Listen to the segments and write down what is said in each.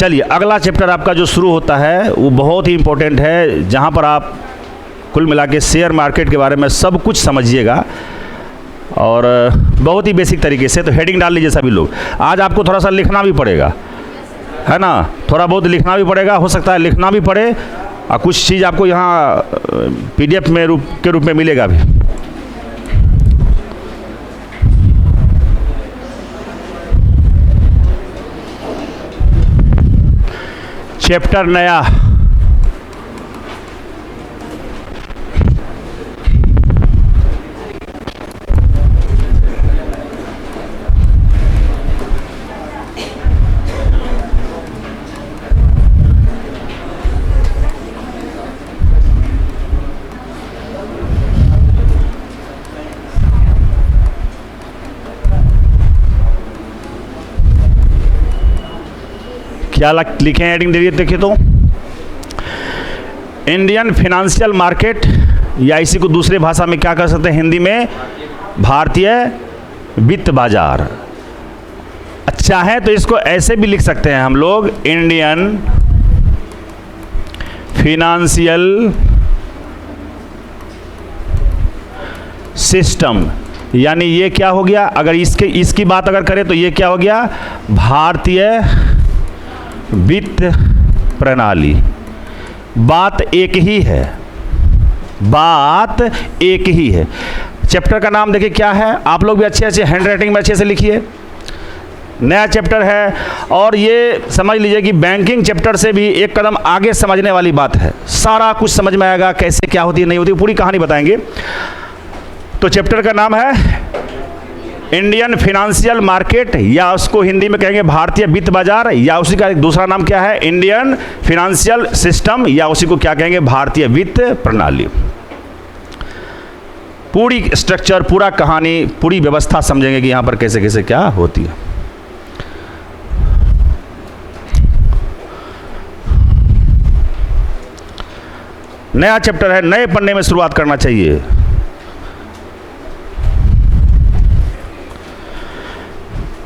चलिए, अगला चैप्टर आपका जो शुरू होता है वो बहुत ही इम्पोर्टेंट है, जहाँ पर आप कुल मिला के शेयर मार्केट के बारे में सब कुछ समझिएगा और बहुत ही बेसिक तरीके से। तो हेडिंग डाल लीजिए सभी लोग। आज आपको थोड़ा सा लिखना भी पड़ेगा, है ना, थोड़ा बहुत लिखना भी पड़ेगा, हो सकता है लिखना भी पड़े और कुछ चीज़ आपको यहाँ PDF में के रूप में मिलेगा भी। चैप्टर नया, क्या लिखे हैं हेडिंग देखिए तो, इंडियन फिनेंशियल मार्केट, या इसी को दूसरे भाषा में क्या कर सकते हैं हिंदी में, भारतीय वित्त बाजार। अच्छा है तो इसको ऐसे भी लिख सकते हैं हम लोग, इंडियन फिनेंशियल सिस्टम। यानी ये क्या हो गया, अगर इसकी बात अगर करें तो ये क्या हो गया, भारतीय वित्त प्रणाली। बात एक ही है, बात एक ही है। चैप्टर का नाम देखिए क्या है, आप लोग भी अच्छे अच्छे हैंड राइटिंग में अच्छे से लिखिए। नया चैप्टर है और ये समझ लीजिए कि बैंकिंग चैप्टर से भी एक कदम आगे समझने वाली बात है। सारा कुछ समझ में आएगा, कैसे क्या होती है नहीं होती, पूरी कहानी बताएंगे। तो चैप्टर का नाम है इंडियन फिनेंशियल मार्केट, या उसको हिंदी में कहेंगे भारतीय वित्त बाजार, या उसी का एक दूसरा नाम क्या है, इंडियन फिनेंशियल सिस्टम, या उसी को क्या कहेंगे, भारतीय वित्त प्रणाली। पूरी स्ट्रक्चर, पूरा कहानी, पूरी व्यवस्था समझेंगे कि यहां पर कैसे कैसे क्या होती है। नया चैप्टर है, नए पन्ने में शुरुआत करना चाहिए।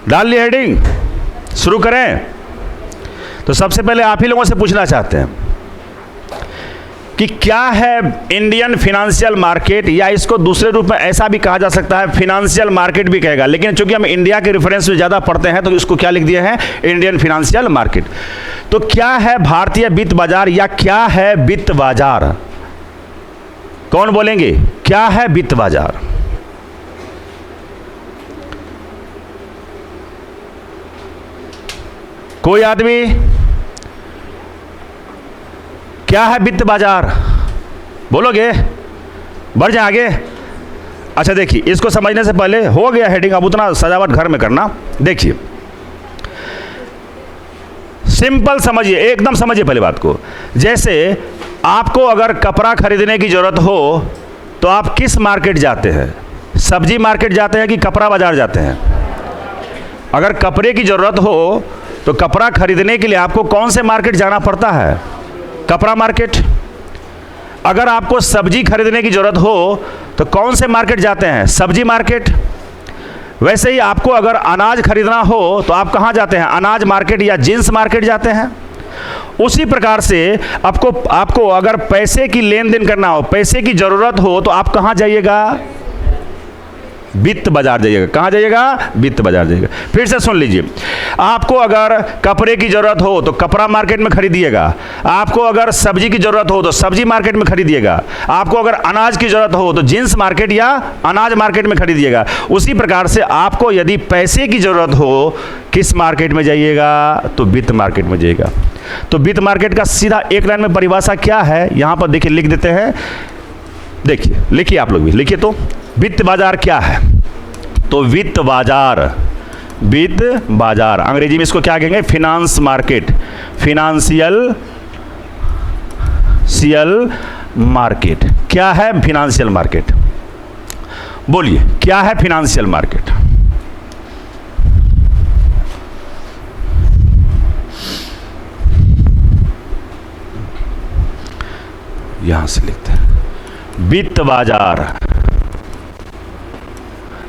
डाल ली हेडिंग, शुरू करें। तो सबसे पहले आप ही लोगों से पूछना चाहते हैं कि क्या है इंडियन फिनेंशियल मार्केट, या इसको दूसरे रूप में ऐसा भी कहा जा सकता है, फिनेंशियल मार्केट भी कहेगा, लेकिन चूंकि हम इंडिया के रेफरेंस में ज़्यादा पढ़ते हैं तो इसको क्या लिख दिए हैं, इंडियन फिनेंशियल मार्केट। तो क्या है भारतीय वित्त बाजार, या क्या है वित्त बाजार? कौन बोलेंगे क्या है वित्त बाजार? कोई आदमी, क्या है वित्त बाजार? बोलोगे? बढ़ जाए आगे। अच्छा देखिए, इसको समझने से पहले हो गया हेडिंग, अब उतना सजावट घर में करना। देखिए सिंपल समझिए, एकदम समझिए पहले बात को। जैसे आपको अगर कपड़ा खरीदने की जरूरत हो तो आप किस मार्केट जाते हैं, सब्जी मार्केट जाते हैं कि कपड़ा बाजार जाते हैं? अगर कपड़े की जरूरत हो तो कपड़ा खरीदने के लिए आपको कौन से मार्केट जाना पड़ता है? कपड़ा मार्केट। अगर आपको सब्जी खरीदने की जरूरत हो तो कौन से मार्केट जाते हैं? सब्जी मार्केट। वैसे ही आपको अगर अनाज खरीदना हो तो आप कहाँ जाते हैं? अनाज मार्केट या जींस मार्केट जाते हैं। उसी प्रकार से आपको अगर पैसे की लेन देन करना हो, पैसे की जरूरत हो तो आप कहाँ जाइएगा? वित्त बाजार जाइएगा। कहाँ जाइएगा? वित्त बाजार जाइएगा। फिर से सुन लीजिए, आपको अगर कपड़े की जरूरत हो तो कपड़ा मार्केट में खरीदिएगा, आपको अगर सब्जी की जरूरत हो तो सब्जी मार्केट में खरीदिएगा, आपको अगर अनाज की जरूरत हो तो जींस मार्केट या अनाज मार्केट में खरीदिएगा। उसी प्रकार से आपको यदि पैसे की जरूरत हो, किस मार्केट में जाइएगा? तो वित्त मार्केट में जाइएगा। तो वित्त मार्केट का सीधा एक लाइन में परिभाषा क्या है, यहां पर देखिए लिख देते हैं। देखिए, लिखिए आप लोग भी लिखिए। तो वित्त बाजार क्या है? तो वित्त बाजार, वित्त बाजार अंग्रेजी में इसको क्या कहेंगे? Finance market, financial market. क्या है फिनेंशियल मार्केट? बोलिए क्या है फिनेंशियल मार्केट? यहां से लिखते हैं वित्त बाजार।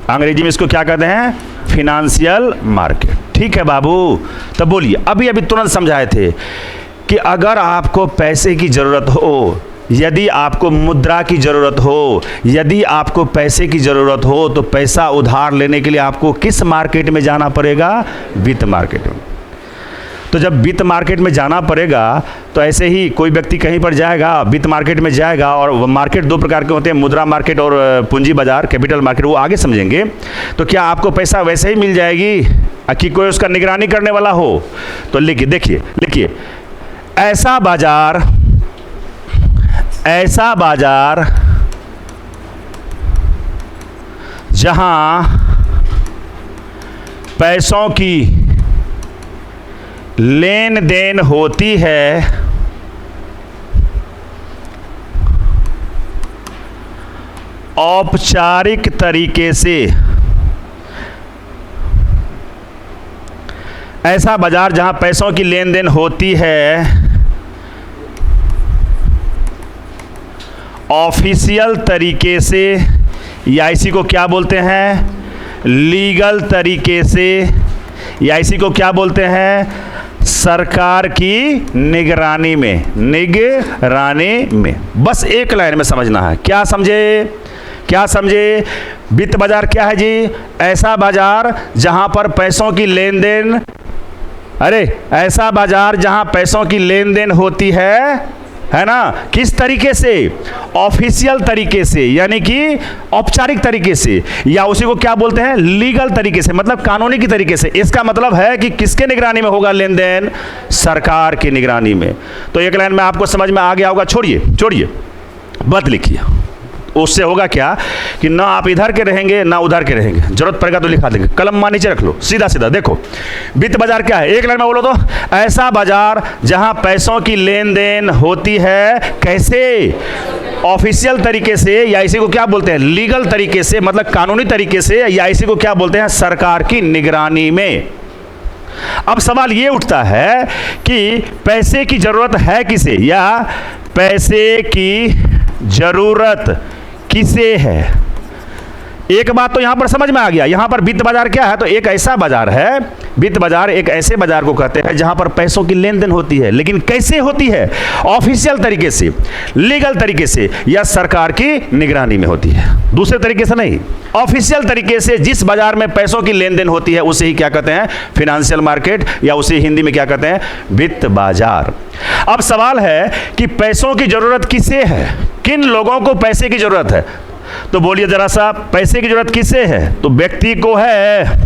अंग्रेजी में इसको क्या कहते हैं? Financial market. ठीक है बाबू, तब बोलिए, अभी अभी तुरंत समझाए थे कि अगर आपको पैसे की ज़रूरत हो, यदि आपको मुद्रा की ज़रूरत हो, यदि आपको पैसे की ज़रूरत हो, तो पैसा उधार लेने के लिए आपको किस मार्केट में जाना पड़ेगा? वित्त मार्केट में। तो जब वित्त मार्केट में जाना पड़ेगा तो ऐसे ही कोई व्यक्ति कहीं पर जाएगा, वित्त मार्केट में जाएगा, और मार्केट दो प्रकार के होते हैं, मुद्रा मार्केट और पूंजी बाजार, कैपिटल मार्केट, वो आगे समझेंगे। तो क्या आपको पैसा वैसे ही मिल जाएगी कि कोई उसका निगरानी करने वाला हो? तो लिखिए, देखिए लिखिए, ऐसा बाजार जहां पैसों की लेन देन होती है औपचारिक तरीके से, ऐसा बाजार जहां पैसों की लेन देन होती है ऑफिशियल तरीके से, या इसी को क्या बोलते हैं? लीगल तरीके से, या इसी को क्या बोलते हैं? सरकार की निगरानी में, बस एक लाइन में समझना है। क्या समझे? वित्त बाजार क्या है जी? ऐसा बाजार जहां पर पैसों की लेन देन, ऐसा बाजार जहां पैसों की लेन देन होती है ना? किस तरीके से? ऑफिशियल तरीके से, यानी कि औपचारिक तरीके से, या उसी को क्या बोलते हैं? लीगल तरीके से, मतलब कानूनी की तरीके से। इसका मतलब है कि किसके निगरानी में होगा लेन देन? सरकार की निगरानी में। तो एक लाइन में आपको समझ में आ गया होगा। छोड़िए मत लिखिए, उससे होगा क्या कि ना आप इधर के रहेंगे ना उधर के रहेंगे, जरूरत पड़ेगा तो लिखा देंगे, कलम मां नीचे रख लो, सीधा देखो। वित्त बाजार क्या है? एक लाइन में बोलो तो, ऐसा बाजार जहां पैसों की लेन देन होती है, कैसे? ऑफिशियल तरीके से, या इसी को क्या बोलते हैं? लीगल तरीके से, मतलब कानूनी तरीके से, या इसी को क्या बोलते हैं? सरकार की निगरानी में। अब सवाल ये उठता है कि पैसे की जरूरत है किसे, या पैसे की जरूरत किसे है? एक बात तो यहां पर समझ में आ गया। यहां पर वित्त बाजार क्या है? तो एक ऐसा बाजार है, वित्त बाजार एक ऐसे बाजार को कहते हैं जहां पर पैसों की लेन देन होती है, लेकिन कैसे होती है? ऑफिशियल तरीके से, लीगल तरीके से, या सरकार की निगरानी में होती है, दूसरे तरीके से नहीं। ऑफिशियल तरीके से जिस बाजार में पैसों की लेन देन होती है उसे ही क्या कहते हैं? फाइनेंशियल मार्केट, या उसे हिंदी में क्या कहते हैं? वित्त बाजार। अब सवाल है कि पैसों की जरूरत किसे है? किन लोगों को पैसे की जरूरत है? तो बोलिए जरा सा, पैसे की जरूरत किसे है? तो व्यक्ति को है,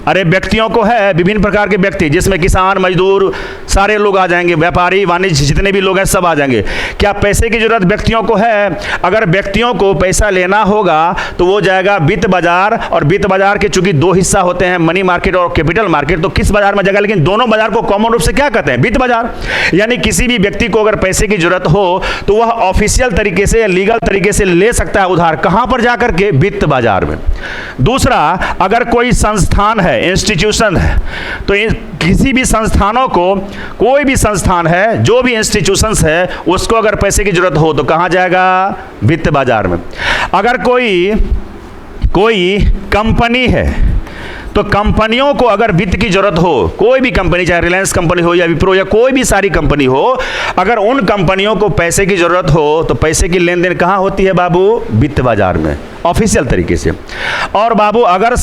व्यक्तियों को है, विभिन्न प्रकार के व्यक्ति, जिसमें किसान, मजदूर, सारे लोग आ जाएंगे, व्यापारी, वाणिज्य, जितने भी लोग हैं सब आ जाएंगे। क्या पैसे की जरूरत व्यक्तियों को है? अगर व्यक्तियों को पैसा लेना होगा तो वो जाएगा वित्त बाजार, और वित्त बाजार के चूंकि दो हिस्सा होते हैं, मनी मार्केट और कैपिटल मार्केट, तो किस बाजार में जाएगा? लेकिन दोनों बाजार को कॉमन रूप से क्या कहते हैं? वित्त बाजार। यानी किसी भी व्यक्ति को अगर पैसे की जरूरत हो तो वह ऑफिशियल तरीके से या लीगल तरीके से ले सकता है उधार, कहां पर जाकर के? वित्त बाजार में। दूसरा, अगर कोई संस्थान है, इंस्टीट्यूशन है, तो किसी भी संस्थानों को, कोई भी संस्थान है, जो भी इंस्टीट्यूशंस है, उसको अगर पैसे की जरूरत हो तो कहां जाएगा? वित्त बाजार में। अगर कोई कंपनी है तो कंपनियों को अगर वित्त की जरूरत हो, कोई भी कंपनी, चाहे रिलायंस कंपनी हो या विप्रो या कोई भी सारी कंपनी हो, अगर उन कंपनियों को पैसे की जरूरत हो तो पैसे की लेन देन कहां होती है बाबू? वित्त बाजार में, ऑफिशियल तरीके से। और बाबू अगर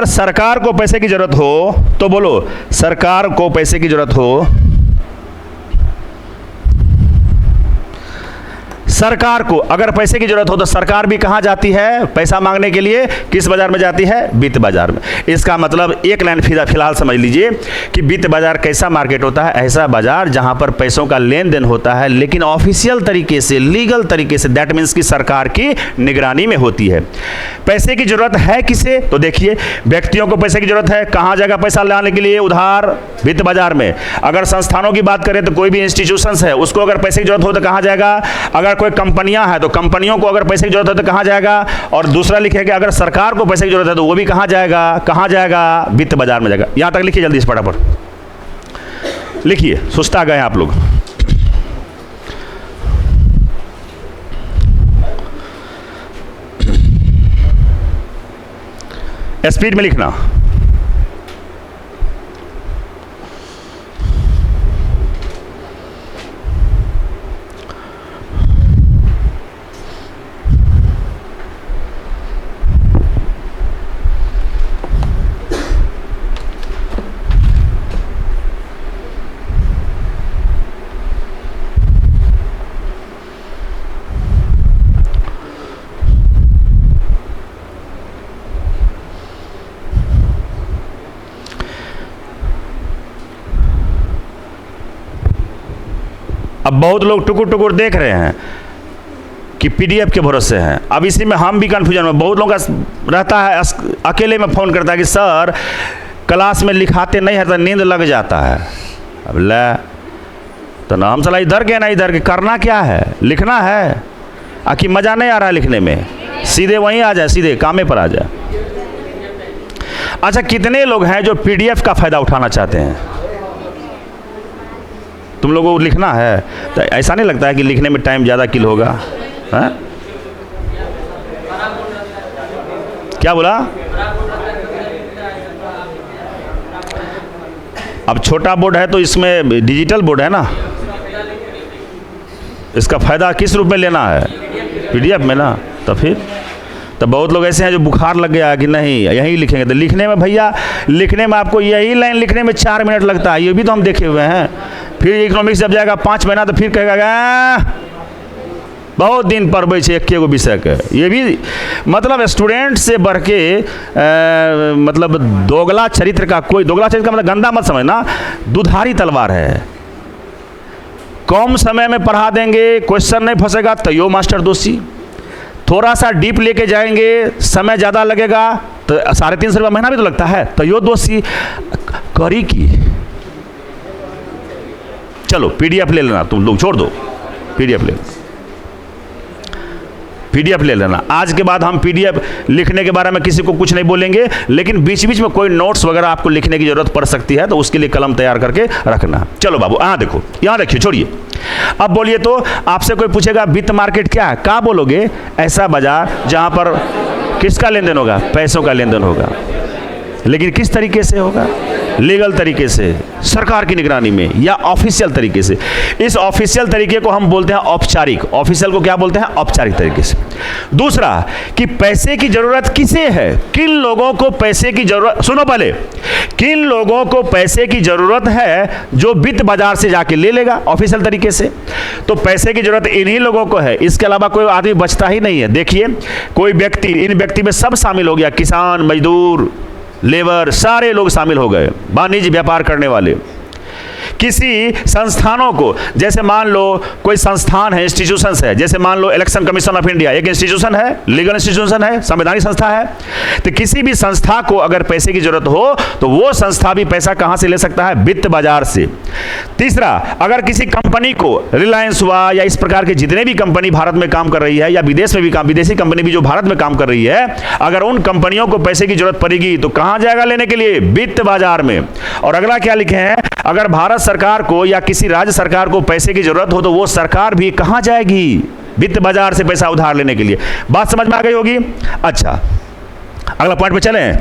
सरकार को पैसे की जरूरत हो तो बोलो, सरकार को पैसे की जरूरत हो, सरकार को अगर पैसे की जरूरत हो तो सरकार भी कहां जाती है पैसा मांगने के लिए? किस बाजार में जाती है? वित्त बाजार में। इसका मतलब एक लाइन फिलहाल समझ लीजिए कि वित्त बाजार कैसा मार्केट होता है? ऐसा बाजार जहां पर पैसों का लेन देन होता है, लेकिन ऑफिशियल तरीके से, लीगल तरीके से, दैट मीन्स कि सरकार की निगरानी में होती है। पैसे की जरूरत है किसे? तो देखिए, व्यक्तियों को पैसे की जरूरत है, कहां जाएगा पैसा लाने के लिए? उधार, वित्त बाजार में। अगर संस्थानों की बात करें तो कोई भी इंस्टीट्यूशंस है, उसको अगर पैसे की जरूरत हो तो कहां जाएगा? अगर कोई कंपनियां हैं तो कंपनियों को अगर पैसे की जरूरत है तो कहां जाएगा? और दूसरा लिखेगा अगर सरकार को पैसे की जरूरत है तो वो भी कहां जाएगा? वित्त बाजार में जाएगा। यहां तक लिखिए जल्दी से फटाफट लिखिए, सुस्ता गए आप लोग। स्पीड में लिखना। अब बहुत लोग टुकुर टुकुर देख रहे हैं कि पीडीएफ के भरोसे हैं। अब इसी में हम भी कन्फ्यूजन में, बहुत लोगों का रहता है, अकेले में फ़ोन करता है कि सर क्लास में लिखाते नहीं है तो नींद लग जाता है। अब ले तो ना हम सलाह इधर के ना इधर के, करना क्या है, लिखना है। आखिर मज़ा नहीं आ रहा है लिखने में, सीधे वहीं आ जाए, सीधे कामे पर आ जाए। अच्छा, कितने लोग हैं जो पीडीएफ का फ़ायदा उठाना चाहते हैं? तुम लोगों को लिखना है तो ऐसा नहीं लगता है कि लिखने में टाइम ज़्यादा किल होगा? है? क्या बोला? अब छोटा बोर्ड है तो इसमें डिजिटल बोर्ड है ना, इसका फ़ायदा किस रूप में लेना है? पीडीएफ में ना। तो फिर तो बहुत लोग ऐसे हैं जो बुखार लग गया कि नहीं यहीं लिखेंगे। तो लिखने में भैया, लिखने में आपको यही लाइन लिखने में 4 मिनट लगता है, ये भी तो हम देखे हुए हैं। फिर इकोनॉमिक्स जब जाएगा 5 महीना तो फिर कहेगा बहुत दिन पढ़बै छे एक एगो विषय के। ये भी मतलब स्टूडेंट से बढ़ के मतलब दोगला चरित्र का कोई, दोगला चरित्र का मतलब गंदा मत समझना, दुधारी तलवार है। कम समय में पढ़ा देंगे, क्वेश्चन नहीं फंसेगा तो यो मास्टर दोषी। थोड़ा सा डीप लेके जाएंगे, समय ज़्यादा लगेगा तो 350 रुपये महीना भी तो लगता है, तो यो दोषी। करी की चलो पीडीएफ ले लेना, तुम लोग छोड़ दो, पीडीएफ ले लेना। आज के बाद हम पीडीएफ लिखने के बारे में किसी को कुछ नहीं बोलेंगे, लेकिन बीच बीच में कोई नोट्स वगैरह आपको लिखने की जरूरत पड़ सकती है तो उसके लिए कलम तैयार करके रखना। चलो बाबू, यहाँ देखो, यहाँ रखिए, छोड़िए। अब बोलिए तो आपसे कोई पूछेगा वित्त मार्केट क्या है, क्या बोलोगे? ऐसा बाजार जहाँ पर किसका लेन देन होगा? पैसों का लेन देन होगा। लेकिन किस तरीके से होगा? लीगल तरीके से, सरकार की निगरानी में, या ऑफिशियल तरीके से। इस ऑफिशियल तरीके को हम बोलते हैं औपचारिक। ऑफिशियल को क्या बोलते हैं? औपचारिक तरीके से। दूसरा कि पैसे की जरूरत किसे है, किन लोगों को पैसे की जरूरत, सुनो पहले, किन लोगों को पैसे की जरूरत है जो वित्त बाजार से जाके ले लेगा ऑफिशियल तरीके से। तो पैसे की जरूरत इन्हीं लोगों को है, इसके अलावा कोई आदमी बचता ही नहीं है। देखिए कोई व्यक्ति, इन व्यक्ति में सब शामिल हो गया, किसान, मजदूर, लेबर, सारे लोग शामिल हो गए, वाणिज्य व्यापार करने वाले। किसी संस्थानों को, जैसे मान लो कोई संस्थान है, इंस्टीट्यूशंस है, जैसे मान लो इलेक्शन कमीशन ऑफ इंडिया एक इंस्टीट्यूशन है, लीगल इंस्टीट्यूशन है, संवैधानिक संस्था है। तो किसी भी संस्था को अगर पैसे की जरूरत हो तो वो संस्था भी पैसा कहां से ले सकता है? वित्त बाजार से। तीसरा, अगर किसी कंपनी को, रिलायंस हुआ या इस प्रकार के जितने भी कंपनी भारत में काम कर रही है, या विदेश में भी काम, विदेशी कंपनी भी जो भारत में काम कर रही है, अगर उन कंपनियों को पैसे की जरूरत पड़ेगी तो कहां जाएगा लेने के लिए? वित्त बाजार में। और अगला क्या लिखे हैं? अगर भारत सरकार को या किसी राज्य सरकार को पैसे की जरूरत हो तो वो सरकार भी कहां जाएगी? वित्त बाजार से पैसा उधार लेने के लिए। बात समझ में आ गई होगी? अच्छा, अगला पॉइंट पे चलें।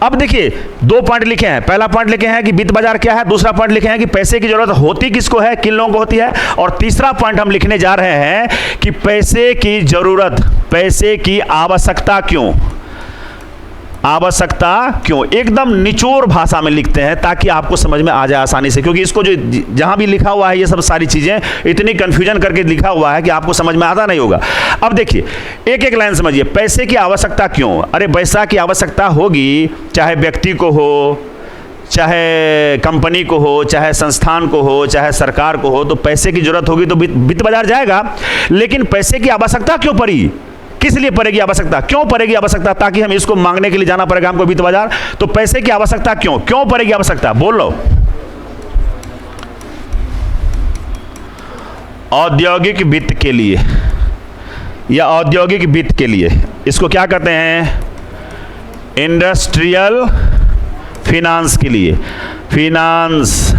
अब देखिए 2 पॉइंट लिखे हैं। पहला पॉइंट लिखे हैं कि वित्त बाजार क्या है, दूसरा पॉइंट लिखे हैं कि पैसे की जरूरत होती किसको है, किन लोगों को होती है, और तीसरा पॉइंट हम लिखने जा रहे हैं कि पैसे की जरूरत, पैसे की आवश्यकता क्यों, आवश्यकता क्यों। एकदम निचोड़ भाषा में लिखते हैं ताकि आपको समझ में आ जाए आसानी से, क्योंकि इसको जो जहां भी लिखा हुआ है ये सब सारी चीजें इतनी कंफ्यूजन करके लिखा हुआ है कि आपको समझ में आता नहीं होगा। अब देखिए एक एक लाइन समझिए। पैसे की आवश्यकता क्यों? अरे पैसा की आवश्यकता होगी, चाहे व्यक्ति को हो, चाहे कंपनी को हो, चाहे संस्थान को हो, चाहे सरकार को हो, तो पैसे की जरूरत होगी तो वित्त बाजार जाएगा। लेकिन पैसे की आवश्यकता क्यों पड़ी, किस लिए पड़ेगी आवश्यकता, क्यों पड़ेगी आवश्यकता? ताकि हम इसको मांगने के लिए जाना पड़ेगा हमको वित्त बाजार। तो पैसे की आवश्यकता क्यों, क्यों पड़ेगी आवश्यकता, बोल लो। औद्योगिक वित्त के लिए या औद्योगिक वित्त के लिए, इसको क्या कहते हैं? इंडस्ट्रियल फिनांस के लिए, फिनांस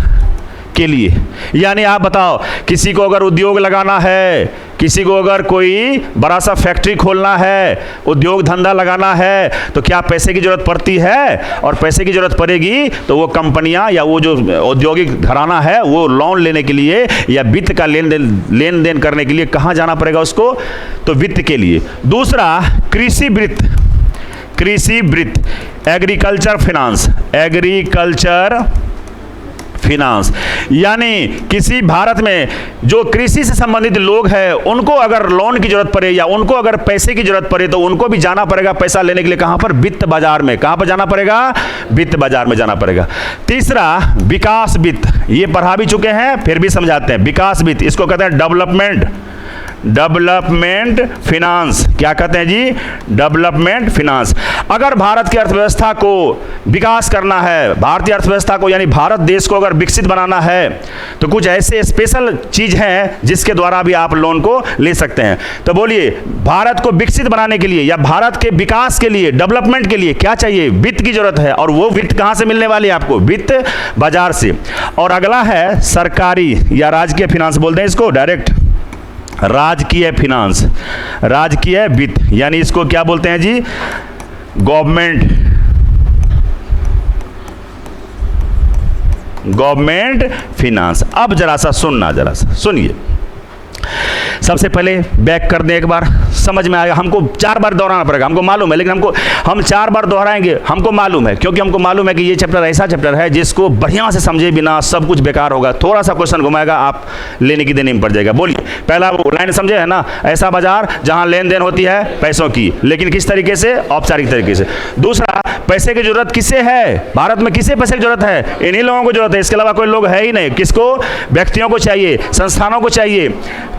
के लिए। यानी आप बताओ, किसी को अगर उद्योग लगाना है, किसी को अगर कोई बड़ा सा फैक्ट्री खोलना है, उद्योग धंधा लगाना है, तो क्या पैसे की जरूरत पड़ती है? और पैसे की जरूरत पड़ेगी तो वो कंपनियां या वो जो औद्योगिक घराना है वो लोन लेने के लिए या वित्त का लेन देन करने के लिए कहां जाना पड़ेगा उसको? तो वित्त के लिए। दूसरा, कृषि वित्त, कृषि वित्त, एग्रीकल्चर फाइनेंस, एग्रीकल्चर फाइनेंस, यानी किसी भारत में जो कृषि से संबंधित लोग हैं उनको अगर लोन की जरूरत पड़े या उनको अगर पैसे की जरूरत पड़े तो उनको भी जाना पड़ेगा पैसा लेने के लिए। कहां पर? वित्त बाजार में। कहां पर जाना पड़ेगा? वित्त बाजार में जाना पड़ेगा। तीसरा, विकास वित्त, ये पढ़ा भी चुके हैं फिर भी समझाते हैं। विकास वित्त, इसको कहते हैं डेवलपमेंट फाइनेंस। क्या कहते हैं जी? Development finance. अगर भारत की अर्थव्यवस्था को विकास करना है, भारतीय अर्थव्यवस्था को यानी भारत देश को अगर विकसित बनाना है तो कुछ ऐसे स्पेशल चीज हैं जिसके द्वारा भी आप लोन को ले सकते हैं। तो बोलिए, भारत को विकसित बनाने के लिए या भारत के विकास के लिए, डेवलपमेंट के लिए क्या चाहिए? वित्त की जरूरत है। और वो वित्त कहां से मिलने वाली है आपको? वित्त बाजार से। और अगला है सरकारी या राजकीय फाइनेंस, बोलते हैं इसको डायरेक्ट राजकीय फाइनेंस, राजकीय वित्त, यानी इसको क्या बोलते हैं जी? Government finance. अब जरा सा सुनना, जरा सा सुनिए। सबसे पहले बैक कर दें, एक बार समझ में आएगा। हमको 4 बार दोहराना पड़ेगा, हमको मालूम है, लेकिन हम 4 बार दोहराएंगे, हमको मालूम है, क्योंकि हमको मालूम है कि ये चैप्टर ऐसा चैप्टर है जिसको बढ़िया से समझे बिना सब कुछ बेकार होगा। थोड़ा सा क्वेश्चन घुमाएगा, आप लेने की देने में पड़ जाएगा। बोलिए, पहला लाइन समझे है ना? ऐसा बाजार जहां लेन देन होती है पैसों की, लेकिन किस तरीके से? औपचारिक तरीके से। दूसरा, पैसे की जरूरत किसे है? भारत में किसे पैसे की जरूरत है? इन्हीं लोगों को जरूरत है, इसके अलावा कोई लोग है ही नहीं। किसको? व्यक्तियों को चाहिए, संस्थानों को चाहिए,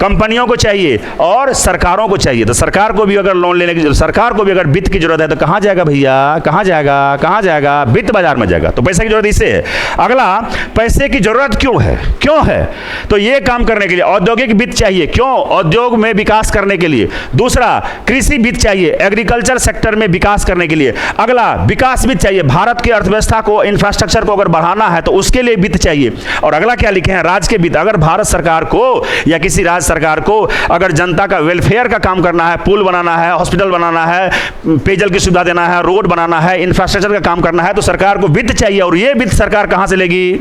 कंपनियों को चाहिए और सरकारों को चाहिए। तो सरकार को भी अगर लोन लेने की, सरकार को भी अगर वित्त की जरूरत है तो कहां जाएगा भैया? कहां जाएगा? कहां जाएगा? वित्त बाजार में जाएगा। तो पैसे की जरूरत इससे है। अगला, पैसे की जरूरत क्यों है? क्यों है? तो ये काम करने के लिए औद्योगिक वित्त चाहिए। क्यों? उद्योग में विकास करने के लिए। दूसरा, कृषि वित्त चाहिए, एग्रीकल्चर सेक्टर में विकास करने के लिए। अगला, विकास वित्त चाहिए, भारत की अर्थव्यवस्था को, इंफ्रास्ट्रक्चर को अगर बढ़ाना है तो उसके लिए वित्त चाहिए। और अगला क्या लिखे हैं? राजकीय वित्त, अगर भारत सरकार को या किसी राज्य सरकार को अगर जनता का वेलफेयर का काम करना है, पुल बनाना है, हॉस्पिटल बनाना है, पेयजल की सुविधा देना है, रोड बनाना है, इंफ्रास्ट्रक्चर का काम करना है, तो सरकार को वित्त चाहिए। और ये वित्त सरकार कहां से लेगी?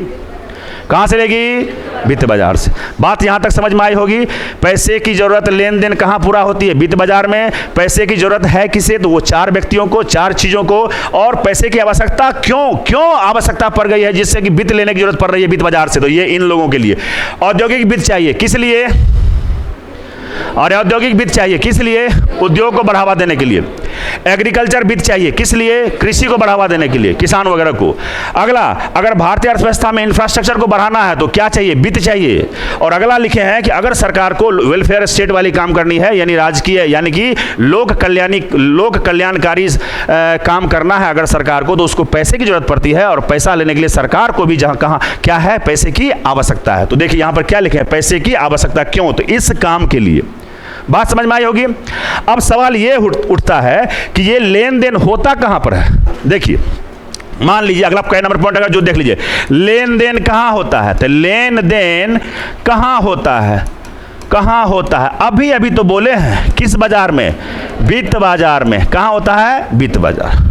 कहां से लेगी? वित्त बाजार से। बात यहां तक समझ में आई होगी। पैसे की जरूरत, लेन देन कहां पूरा होती है? वित्त बाजार में। पैसे की जरूरत है किसे? तो वो 4 व्यक्तियों को, 4 चीजों को। और पैसे की आवश्यकता क्यों आवश्यकता पड़ गई है जिससे कि वित्त लेने की जरूरत पड़ रही है वित्त बाजार से? तो ये इन लोगों के लिए। औद्योगिक वित्त चाहिए, किस लिए? और औद्योगिक वित्त चाहिए किस लिए? उद्योग को बढ़ावा देने के लिए। एग्रीकल्चर वित्त चाहिए किस लिए? कृषि को बढ़ावा देने के लिए, किसान वगैरह को। अगला, अगर भारतीय अर्थव्यवस्था में इंफ्रास्ट्रक्चर को बढ़ाना है तो क्या चाहिए? वित्त चाहिए। और अगला लिखे हैं कि अगर सरकार को वेलफेयर स्टेट वाली काम करनी है, यानी राजकीय, यानी कि लोक कल्याणकारी काम करना है अगर सरकार को, तो उसको पैसे की जरूरत पड़ती है। और पैसा लेने के लिए सरकार को भी जहां कहां क्या है? पैसे की आवश्यकता है। तो देखिए यहां पर क्या लिखे हैं? पैसे की आवश्यकता क्यों? तो इस काम के लिए। बात समझ में आई होगी। अब सवाल ये उठता है कि ये लेन देन होता कहां पर है? देखिए, मान लीजिए अगला क नंबर पॉइंट अगर जो देख लीजिए, लेन देन कहां होता है? तो लेन देन कहां होता है? कहां होता है? अभी तो बोले हैं किस बाजार में? वित्त बाजार में। कहां होता है? वित्त बाजार।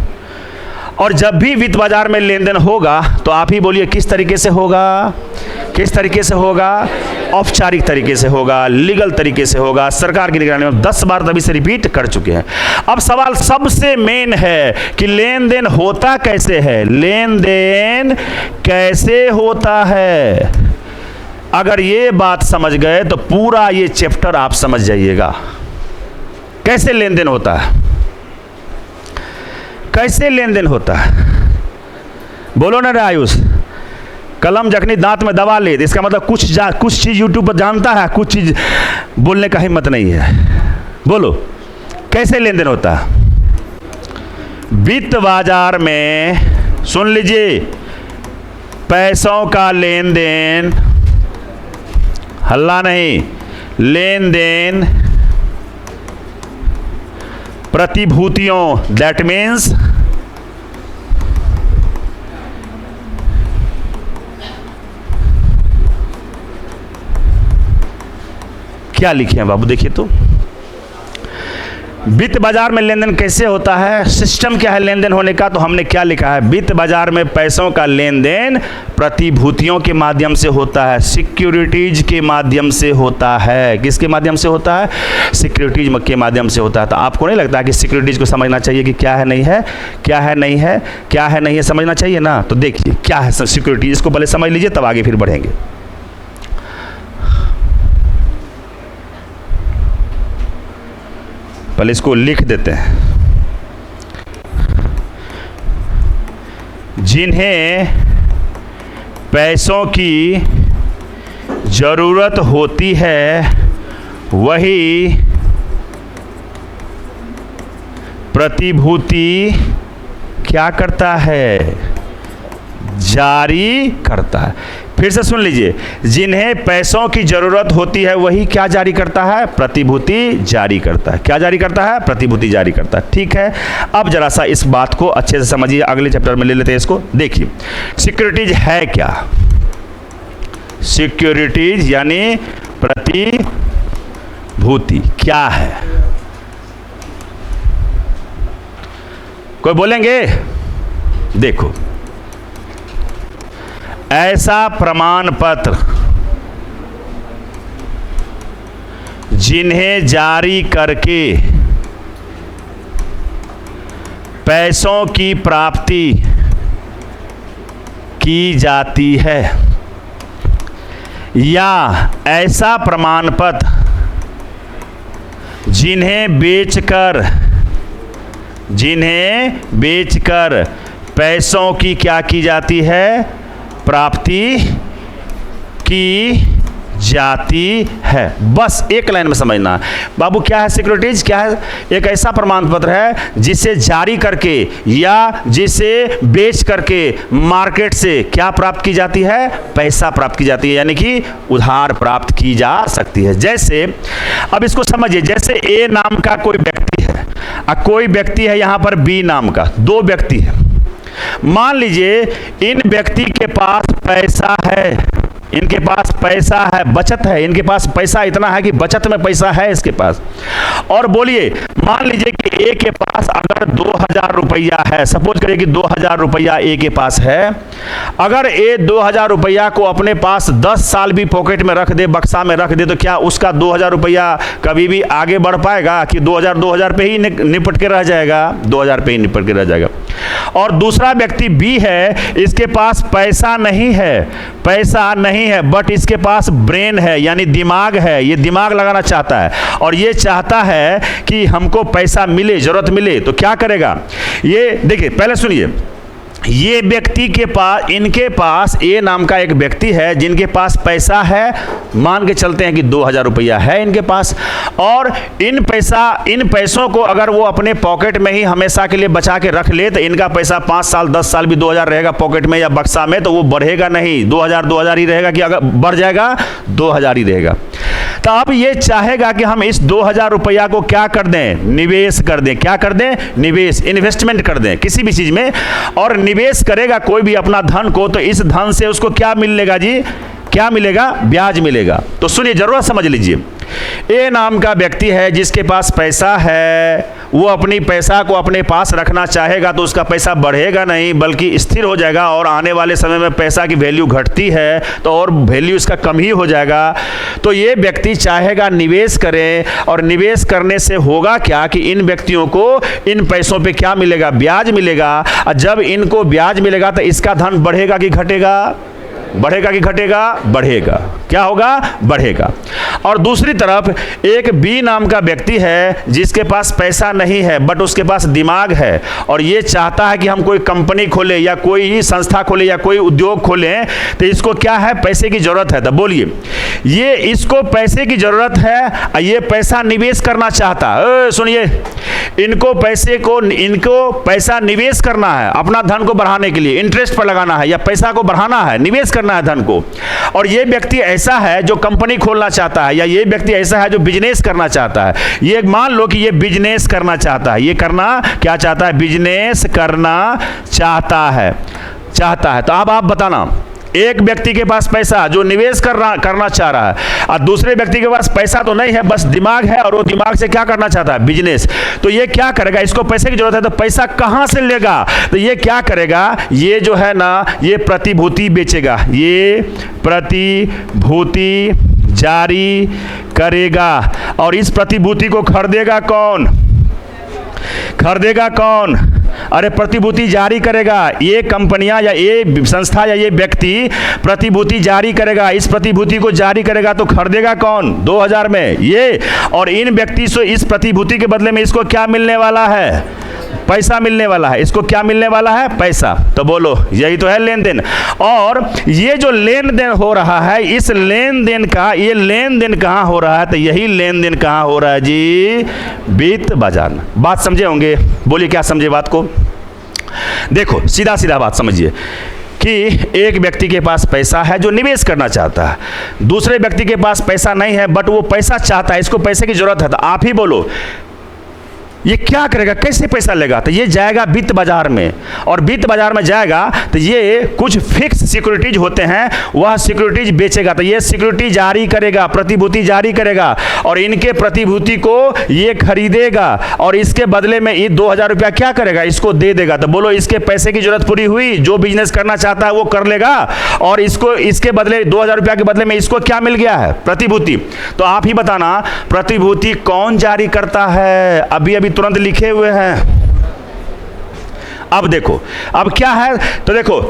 और जब भी वित्त बाजार में लेन देन होगा तो आप ही बोलिए किस तरीके से होगा? किस तरीके से होगा? औपचारिक तरीके से होगा, लीगल तरीके से होगा, सरकार की निगरानी में। 10 बार तभी से रिपीट कर चुके हैं। अब सवाल सबसे मेन है कि लेन देन होता कैसे है? लेन देन कैसे होता है? अगर ये बात समझ गए तो पूरा ये चैप्टर आप समझ जाइएगा। कैसे लेन देन होता है? कैसे लेन देन होता है? बोलो ना रे आयुष। कलम जखनी दांत में दबा ले, इसका मतलब कुछ चीज यूट्यूब पर जानता है, कुछ चीज बोलने का हिम्मत नहीं है। बोलो कैसे लेन देन होता है? वित्त बाजार में सुन लीजिए, पैसों का लेन देन, हल्ला नहीं, लेन देन प्रतिभूतियों, दैट मीन्स क्या लिखे हैं बाबू, देखिए तो वित्त बाजार में लेन देन कैसे होता है, सिस्टम क्या है लेन देन होने का, तो हमने क्या लिखा है, वित्त बाजार में पैसों का लेन देन प्रतिभूतियों के माध्यम से होता है, सिक्योरिटीज के माध्यम से होता है। किसके माध्यम से होता है, सिक्योरिटीज के माध्यम से होता है। तो आपको नहीं लगता कि सिक्योरिटीज को समझना चाहिए कि क्या है नहीं है, क्या है नहीं है, क्या है नहीं है, समझना चाहिए ना। तो देखिए क्या है सिक्योरिटीज, इसको पहले समझ लीजिए तब आगे फिर बढ़ेंगे। पहले इसको लिख देते हैं। जिन्हें पैसों की जरूरत होती है वही प्रतिभूति क्या करता है, जारी करता है। फिर से सुन लीजिए, जिन्हें पैसों की जरूरत होती है वही क्या जारी करता है, प्रतिभूति जारी करता है। क्या जारी करता है, प्रतिभूति जारी करता है। ठीक है, अब जरा सा इस बात को अच्छे से समझिए, अगले चैप्टर में ले लेते हैं इसको। देखिए सिक्योरिटीज है क्या, सिक्योरिटीज यानी प्रतिभूति क्या है, कोई बोलेंगे। देखो, ऐसा प्रमाण पत्र जिन्हें जारी करके पैसों की प्राप्ति की जाती है, या ऐसा प्रमाण पत्र जिन्हें बेचकर पैसों की क्या की जाती है, प्राप्ति की जाती है। बस एक लाइन में समझना बाबू, क्या है सिक्योरिटीज, क्या है, एक ऐसा प्रमाण पत्र है जिसे जारी करके या जिसे बेच करके मार्केट से क्या प्राप्त की जाती है, पैसा प्राप्त की जाती है, यानी कि उधार प्राप्त की जा सकती है। जैसे अब इसको समझिए, जैसे ए नाम का कोई व्यक्ति है और कोई व्यक्ति है यहां पर बी नाम का, दो व्यक्ति है। मान लीजिए इन व्यक्ति के पास पैसा है, इनके पास पैसा है, बचत है, इनके पास पैसा इतना है कि बचत में पैसा है इसके पास। और बोलिए, मान लीजिए कि ए के पास अगर 2000 रुपया है, सपोज करिए कि 2000 रुपया ए के पास है। अगर ए 2000 रुपया को अपने पास 10 साल भी पॉकेट में रख दे, बक्सा में रख दे, तो क्या उसका 2000 रुपया कभी भी आगे बढ़ पाएगा कि 2000 पे ही निपट के रह जाएगा, 2000 पे ही निपट के रह जाएगा। और दूसरा व्यक्ति बी है, इसके पास पैसा नहीं है, बट इसके पास ब्रेन है, यानी दिमाग है, ये दिमाग लगाना चाहता है और ये चाहता है कि हमको पैसा मिले, जरूरत मिले। तो क्या करेगा, ये देखिए पहले सुनिए, ये व्यक्ति के पास, इनके पास ए नाम का एक व्यक्ति है जिनके पास पैसा है, मान के चलते हैं कि 2000 रुपया है इनके पास। और इन पैसों को अगर वो अपने पॉकेट में ही हमेशा के लिए बचा के रख ले तो इनका पैसा 5 साल 10 साल भी 2000 रहेगा पॉकेट में या बक्सा में, तो वो बढ़ेगा नहीं, 2000 ही रहेगा, कि अगर बढ़ जाएगा 2000 ही रहेगा। तो अब ये चाहेगा कि हम इस 2000 रुपया को क्या कर दें, निवेश कर दें। क्या कर दें, निवेश, इन्वेस्टमेंट कर दें किसी भी चीज में। और निवेश करेगा कोई भी अपना धन को, तो इस धन से उसको क्या मिलेगा जी, क्या मिलेगा, ब्याज मिलेगा। तो सुनिए, जरूर समझ लीजिए, ए नाम का व्यक्ति है जिसके पास पैसा है, वो अपनी पैसा को अपने पास रखना चाहेगा तो उसका पैसा बढ़ेगा नहीं बल्कि स्थिर हो जाएगा, और आने वाले समय में पैसा की वैल्यू घटती है तो और वैल्यू इसका कम ही हो जाएगा। तो ये व्यक्ति चाहेगा निवेश करें, और निवेश करने से होगा क्या कि इन व्यक्तियों को इन पैसों पे क्या मिलेगा, ब्याज मिलेगा। और जब इनको ब्याज मिलेगा तो इसका धन बढ़ेगा कि घटेगा, बढ़ेगा कि घटेगा, बढ़ेगा। क्या होगा, बढ़ेगा। और दूसरी तरफ एक बी नाम का व्यक्ति है जिसके पास पैसा नहीं है बट उसके पास दिमाग है, और ये चाहता है कि हम कोई कंपनी खोले या कोई संस्था खोले या कोई उद्योग खोलें, तो इसको क्या है, पैसे की जरूरत है। तो बोलिए, ये इसको पैसे की जरूरत है, ये पैसा निवेश करना चाहता है। सुनिए, इनको पैसा निवेश करना है, अपना धन को बढ़ाने के लिए इंटरेस्ट पर लगाना है या पैसा को बढ़ाना है, निवेश करना है धन को। और ये व्यक्ति ऐसा है जो कंपनी खोलना चाहता है, या ये व्यक्ति ऐसा है जो बिजनेस करना चाहता है। ये मान लो कि ये बिजनेस करना चाहता है, ये करना क्या चाहता है, बिजनेस करना चाहता है। तो अब आप बताना, एक व्यक्ति के पास पैसा जो निवेश करना चाह रहा है, और दूसरे व्यक्ति के पास पैसा तो नहीं है, बस दिमाग है, और वो दिमाग से क्या करना चाहता है, बिजनेस। तो ये क्या करेगा, इसको पैसे की जरूरत है, तो पैसा कहां से लेगा, तो ये क्या करेगा, ये जो है ना, ये प्रतिभूति बेचेगा, ये प्रतिभूति जारी करेगा। और इस प्रतिभूति को खरीदेगा कौन, खरीदेगा कौन, अरे प्रतिभूति जारी करेगा, ये कंपनियां या ये संस्था या ये व्यक्ति प्रतिभूति जारी करेगा। इस प्रतिभूति को जारी करेगा तो खरीदेगा कौन, 2000 में ये, और इन व्यक्ति से इस प्रतिभूति के बदले में इसको क्या मिलने वाला है, पैसा मिलने वाला है। इसको क्या मिलने वाला है, पैसा। तो बोलो, यही तो है लेन देन। और ये जो लेन देन हो रहा है, इस लेन देन का, ये लेन देन कहाँ हो रहा है, तो यही लेन देन कहाँ हो रहा है जी, वित्त बाजार में। बात समझे होंगे, बोलिए क्या समझे बात को। देखो सीधा सीधा बात समझिए कि एक व्यक्ति के पास पैसा है जो निवेश करना चाहता है, दूसरे व्यक्ति के पास पैसा नहीं है बट वो पैसा चाहता है, इसको पैसे की जरूरत है। तो आप ही बोलो ये क्या करेगा, कैसे पैसा लेगा, तो ये जाएगा वित्त बाजार में, और वित्त बाजार में जाएगा तो ये कुछ फिक्स सिक्योरिटीज होते हैं, वह सिक्योरिटीज बेचेगा। तो ये सिक्योरिटी जारी करेगा, प्रतिभूति जारी करेगा, और इनके प्रतिभूति को ये खरीदेगा, और इसके बदले में ये 2000 रुपया क्या करेगा, इसको दे देगा। तो बोलो इसके पैसे की जरूरत पूरी हुई, जो बिजनेस करना चाहता है वो कर लेगा, और इसको इसके बदले 2000 रुपया के बदले में इसको क्या मिल गया है, प्रतिभूति। तो आप ही बताना प्रतिभूति कौन जारी करता है, अभी अभी तुरंत लिखे हुए हैं। अब देखो अब क्या है, तो देखो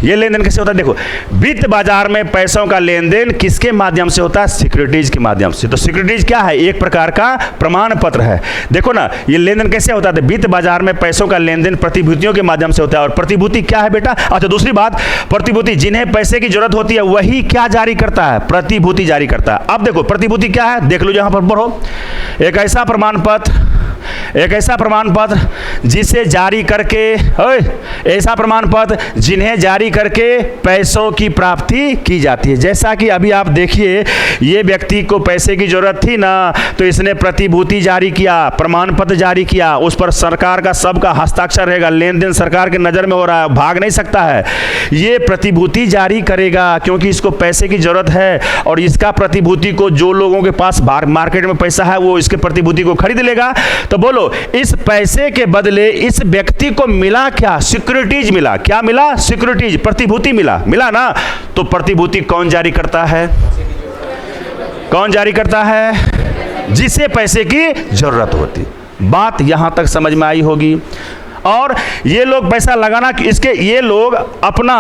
ये लेन देन कैसे होता है। देखो वित्त बाजार में पैसों का लेन देन किसके माध्यम से होता है, सिक्योरिटीज के माध्यम से। तो सिक्योरिटीज क्या है, एक प्रकार का प्रमाण पत्र है। देखो ना ये लेन देन कैसे होता है, वित्त बाजार में पैसों का लेन देन प्रतिभूतियों के माध्यम से होता है। और प्रतिभूति क्या है बेटा, अच्छा दूसरी बात, प्रतिभूति जिन्हें पैसे की जरूरत होती है वही क्या जारी करता है, प्रतिभूति जारी करता है। अब देखो प्रतिभूति क्या है, देख लो यहां पर पढ़ो, एक ऐसा प्रमाण पत्र जिसे जारी करके, ऐसा प्रमाण पत्र जिन्हें जारी करके पैसों की प्राप्ति की जाती है। जैसा कि अभी आप देखिए ये व्यक्ति को पैसे की जरूरत थी ना, तो इसने प्रतिभूति जारी किया, प्रमाण पत्र जारी किया, उस पर सरकार का सबका हस्ताक्षर रहेगा, लेन देन सरकार के नजर में हो रहा है, भाग नहीं सकता है। ये प्रतिभूति जारी करेगा क्योंकि इसको पैसे की जरूरत है, और इसका प्रतिभूति को जो लोगों के पास मार्केट में पैसा है वो इसके प्रतिभूति को खरीद लेगा। तो बोलो इस पैसे के बदले इस व्यक्ति को मिला क्या, सिक्योरिटीज मिला। क्या मिला, सिक्योरिटीज, प्रतिभूति मिला ना। तो प्रतिभूति कौन जारी करता है, कौन जारी करता है, जिसे पैसे की जरूरत होती। बात यहां तक समझ में आई होगी। और ये लोग पैसा लगाना, इसके ये लोग अपना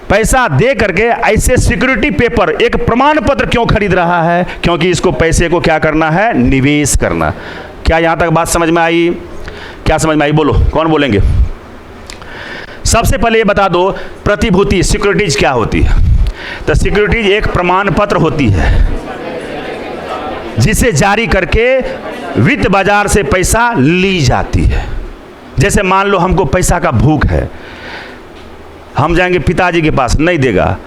पैसा दे करके ऐसे सिक्योरिटी पेपर, एक प्रमाण पत्र क्यों खरीद रहा है, क्योंकि इसको पैसे को क्या करना है, निवेश करना। क्या यहां तक बात समझ में आई, क्या समझ में आई, बोलो कौन बोलेंगे। सबसे पहले ये बता दो प्रतिभूति सिक्योरिटीज क्या होती है। तो सिक्योरिटीज एक प्रमाण पत्र होती है जिसे जारी करके वित्त बाजार से पैसा ली जाती है। जैसे मान लो हमको पैसा का भूख है, हम जाएंगे पिताजी के पास, नहीं देगा,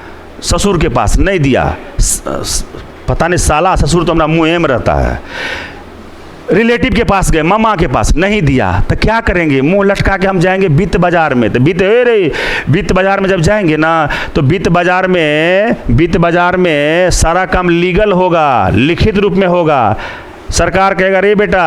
ससुर के पास नहीं दिया, पता नहीं साला ससुर तो हमारा मुंह में रहता है, रिलेटिव के पास गए, मामा के पास नहीं दिया, तो क्या करेंगे, मुंह लटका के हम जाएंगे वित्त बाजार में। तो वित्त बाजार में जब जाएंगे ना, तो वित्त बाजार में सारा काम लीगल होगा, लिखित रूप में होगा। सरकार कहेगा रे बेटा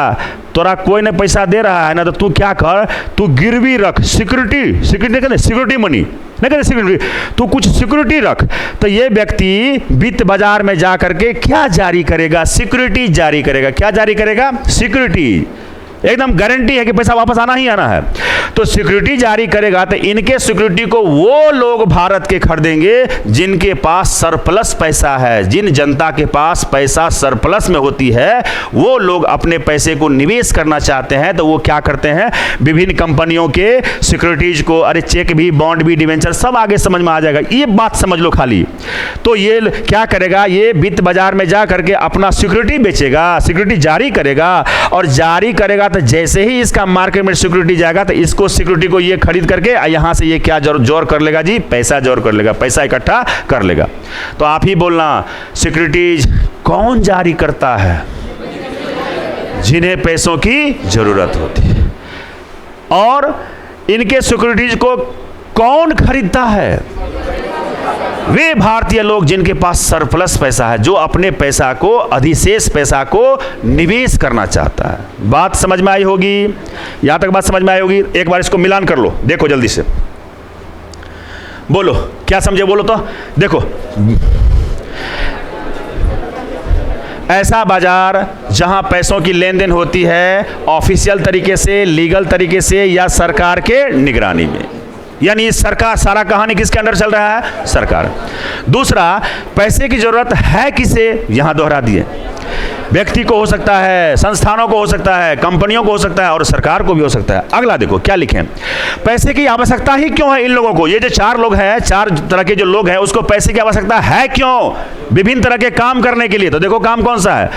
तोरा कोई ने पैसा दे रहा है ना, तो तू क्या कर, तू गिरवी रख, सिक्योरिटी मनी नहीं कहते, सिक्योरिटी, तू कुछ सिक्योरिटी रख। तो ये व्यक्ति वित्त बाजार में जा करके क्या जारी करेगा, सिक्योरिटी जारी करेगा। क्या जारी करेगा, सिक्योरिटी, एकदम गारंटी है कि पैसा वापस आना ही आना है। तो सिक्योरिटी जारी करेगा, तो इनके सिक्योरिटी को वो लोग भारत के खरीदेंगे जिनके पास सरप्लस पैसा है। जिन जनता के पास पैसा सरप्लस में होती है वो लोग अपने पैसे को निवेश करना चाहते हैं, तो वो क्या करते हैं, विभिन्न कंपनियों के सिक्योरिटीज को, अरे चेक भी, बॉन्ड भी, डिवेंचर सब आगे समझ में आ जाएगा, ये बात समझ लो खाली। तो ये क्या करेगा, ये वित्त बाजार में जा करके अपना सिक्योरिटी बेचेगा, सिक्योरिटी जारी करेगा, और जारी करेगा तो जैसे ही इसका मार्केट में सिक्योरिटी जाएगा तो इसको सिक्योरिटी को ये खरीद करके यहां से ये क्या जोड़ कर लेगा जी, पैसा जोड़ कर लेगा, पैसा इकट्ठा कर लेगा। तो आप ही बोलना सिक्योरिटीज कौन जारी करता है, जिन्हें पैसों की जरूरत होती है। और इनके सिक्योरिटीज को कौन खरीदता है, वे भारतीय लोग जिनके पास सरप्लस पैसा है, जो अपने पैसा को, अधिशेष पैसा को निवेश करना चाहता है। बात समझ में आई होगी, यहां तक बात समझ में आई होगी। एक बार इसको मिलान कर लो, देखो जल्दी से, बोलो क्या समझे, बोलो तो। देखो, ऐसा बाजार जहां पैसों की लेन देन होती है ऑफिशियल तरीके से, लीगल तरीके से, या सरकार के निगरानी में, यानी सरकार, सारा कहानी किसके अंडर चल रहा है? सरकार। दूसरा, पैसे की जरूरत है किसे? यहां दोहरा दिए, व्यक्ति को हो सकता है, संस्थानों को हो सकता है, कंपनियों को हो सकता है, और सरकार को भी हो सकता है। अगला देखो क्या लिखे, पैसे की आवश्यकता ही क्यों है इन लोगों को? ये जो चार लोग हैं, चार तरह के जो लोग हैं, उसको पैसे की आवश्यकता है क्यों? विभिन्न तरह के काम करने के लिए। तो देखो काम कौन सा है?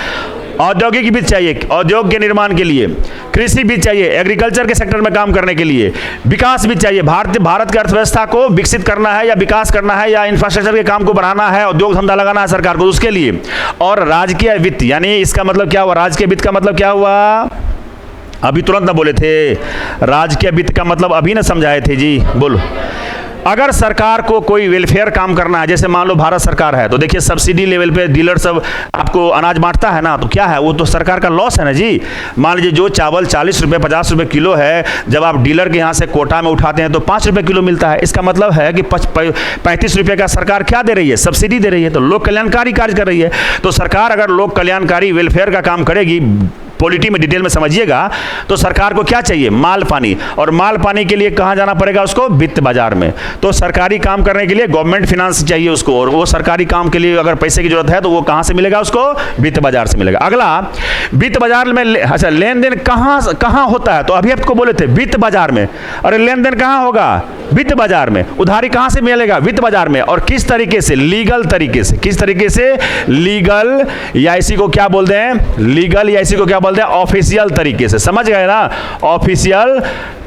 औद्योगिक वित्त चाहिए, उद्योग के निर्माण के लिए, कृषि वित्त चाहिए, एग्रीकल्चर के सेक्टर में काम करने के लिए, विकास वित्त चाहिए, भारत की अर्थव्यवस्था को विकसित करना है या विकास करना है या इंफ्रास्ट्रक्चर के काम को बढ़ाना है, उद्योग धंधा लगाना है सरकार को, उसके लिए। और राजकीय वित्त, यानी इसका मतलब क्या हुआ? राजकीय वित्त का मतलब क्या हुआ? अभी तुरंत ना बोले थे, राजकीय वित्त का मतलब अभी ना समझाए थे जी, बोलो। अगर सरकार को कोई वेलफेयर काम करना है, जैसे मान लो भारत सरकार है, तो देखिए सब्सिडी लेवल पे डीलर सब आपको अनाज बांटता है ना, तो क्या है वो? तो सरकार का लॉस है ना जी। मान लीजिए जो चावल 40 रुपये 50 रुपये किलो है, जब आप डीलर के यहाँ से कोटा में उठाते हैं तो 5 रुपये किलो मिलता है। इसका मतलब है कि 35 रुपये का सरकार क्या दे रही है? सब्सिडी दे रही है। तो लोक कल्याणकारी कार्य कर रही है। तो सरकार अगर लोक कल्याणकारी वेलफेयर का काम करेगी, पॉलिटी में डिटेल में समझिएगा, तो सरकार को क्या चाहिए? माल पानी। और माल पानी के लिए कहां जाना पड़ेगा उसको? वित्त बाजार में। तो सरकारी काम करने के लिए गवर्नमेंट फिनांस चाहिए उसको, और वो सरकारी काम के लिए अगर पैसे की जरूरत है तो वो कहां से मिलेगा उसको? वित्त बाजार से मिलेगा। अगला, वित्त बाजार में अच्छा लेन देन कहां होता है? तो अभी आपको बोले थे वित्त बाजार में। अरे लेन देन कहां होगा? वित्त बाजार में। उधारी कहां से मिलेगा? वित्त बाजार में। और किस तरीके से? लीगल तरीके से। किस तरीके से? लीगल, या इसी को क्या बोलते हैं? लीगल, या इसी को क्या बोलते हैं? ऑफिशियल तरीके से। समझ गए ना? ऑफिशियल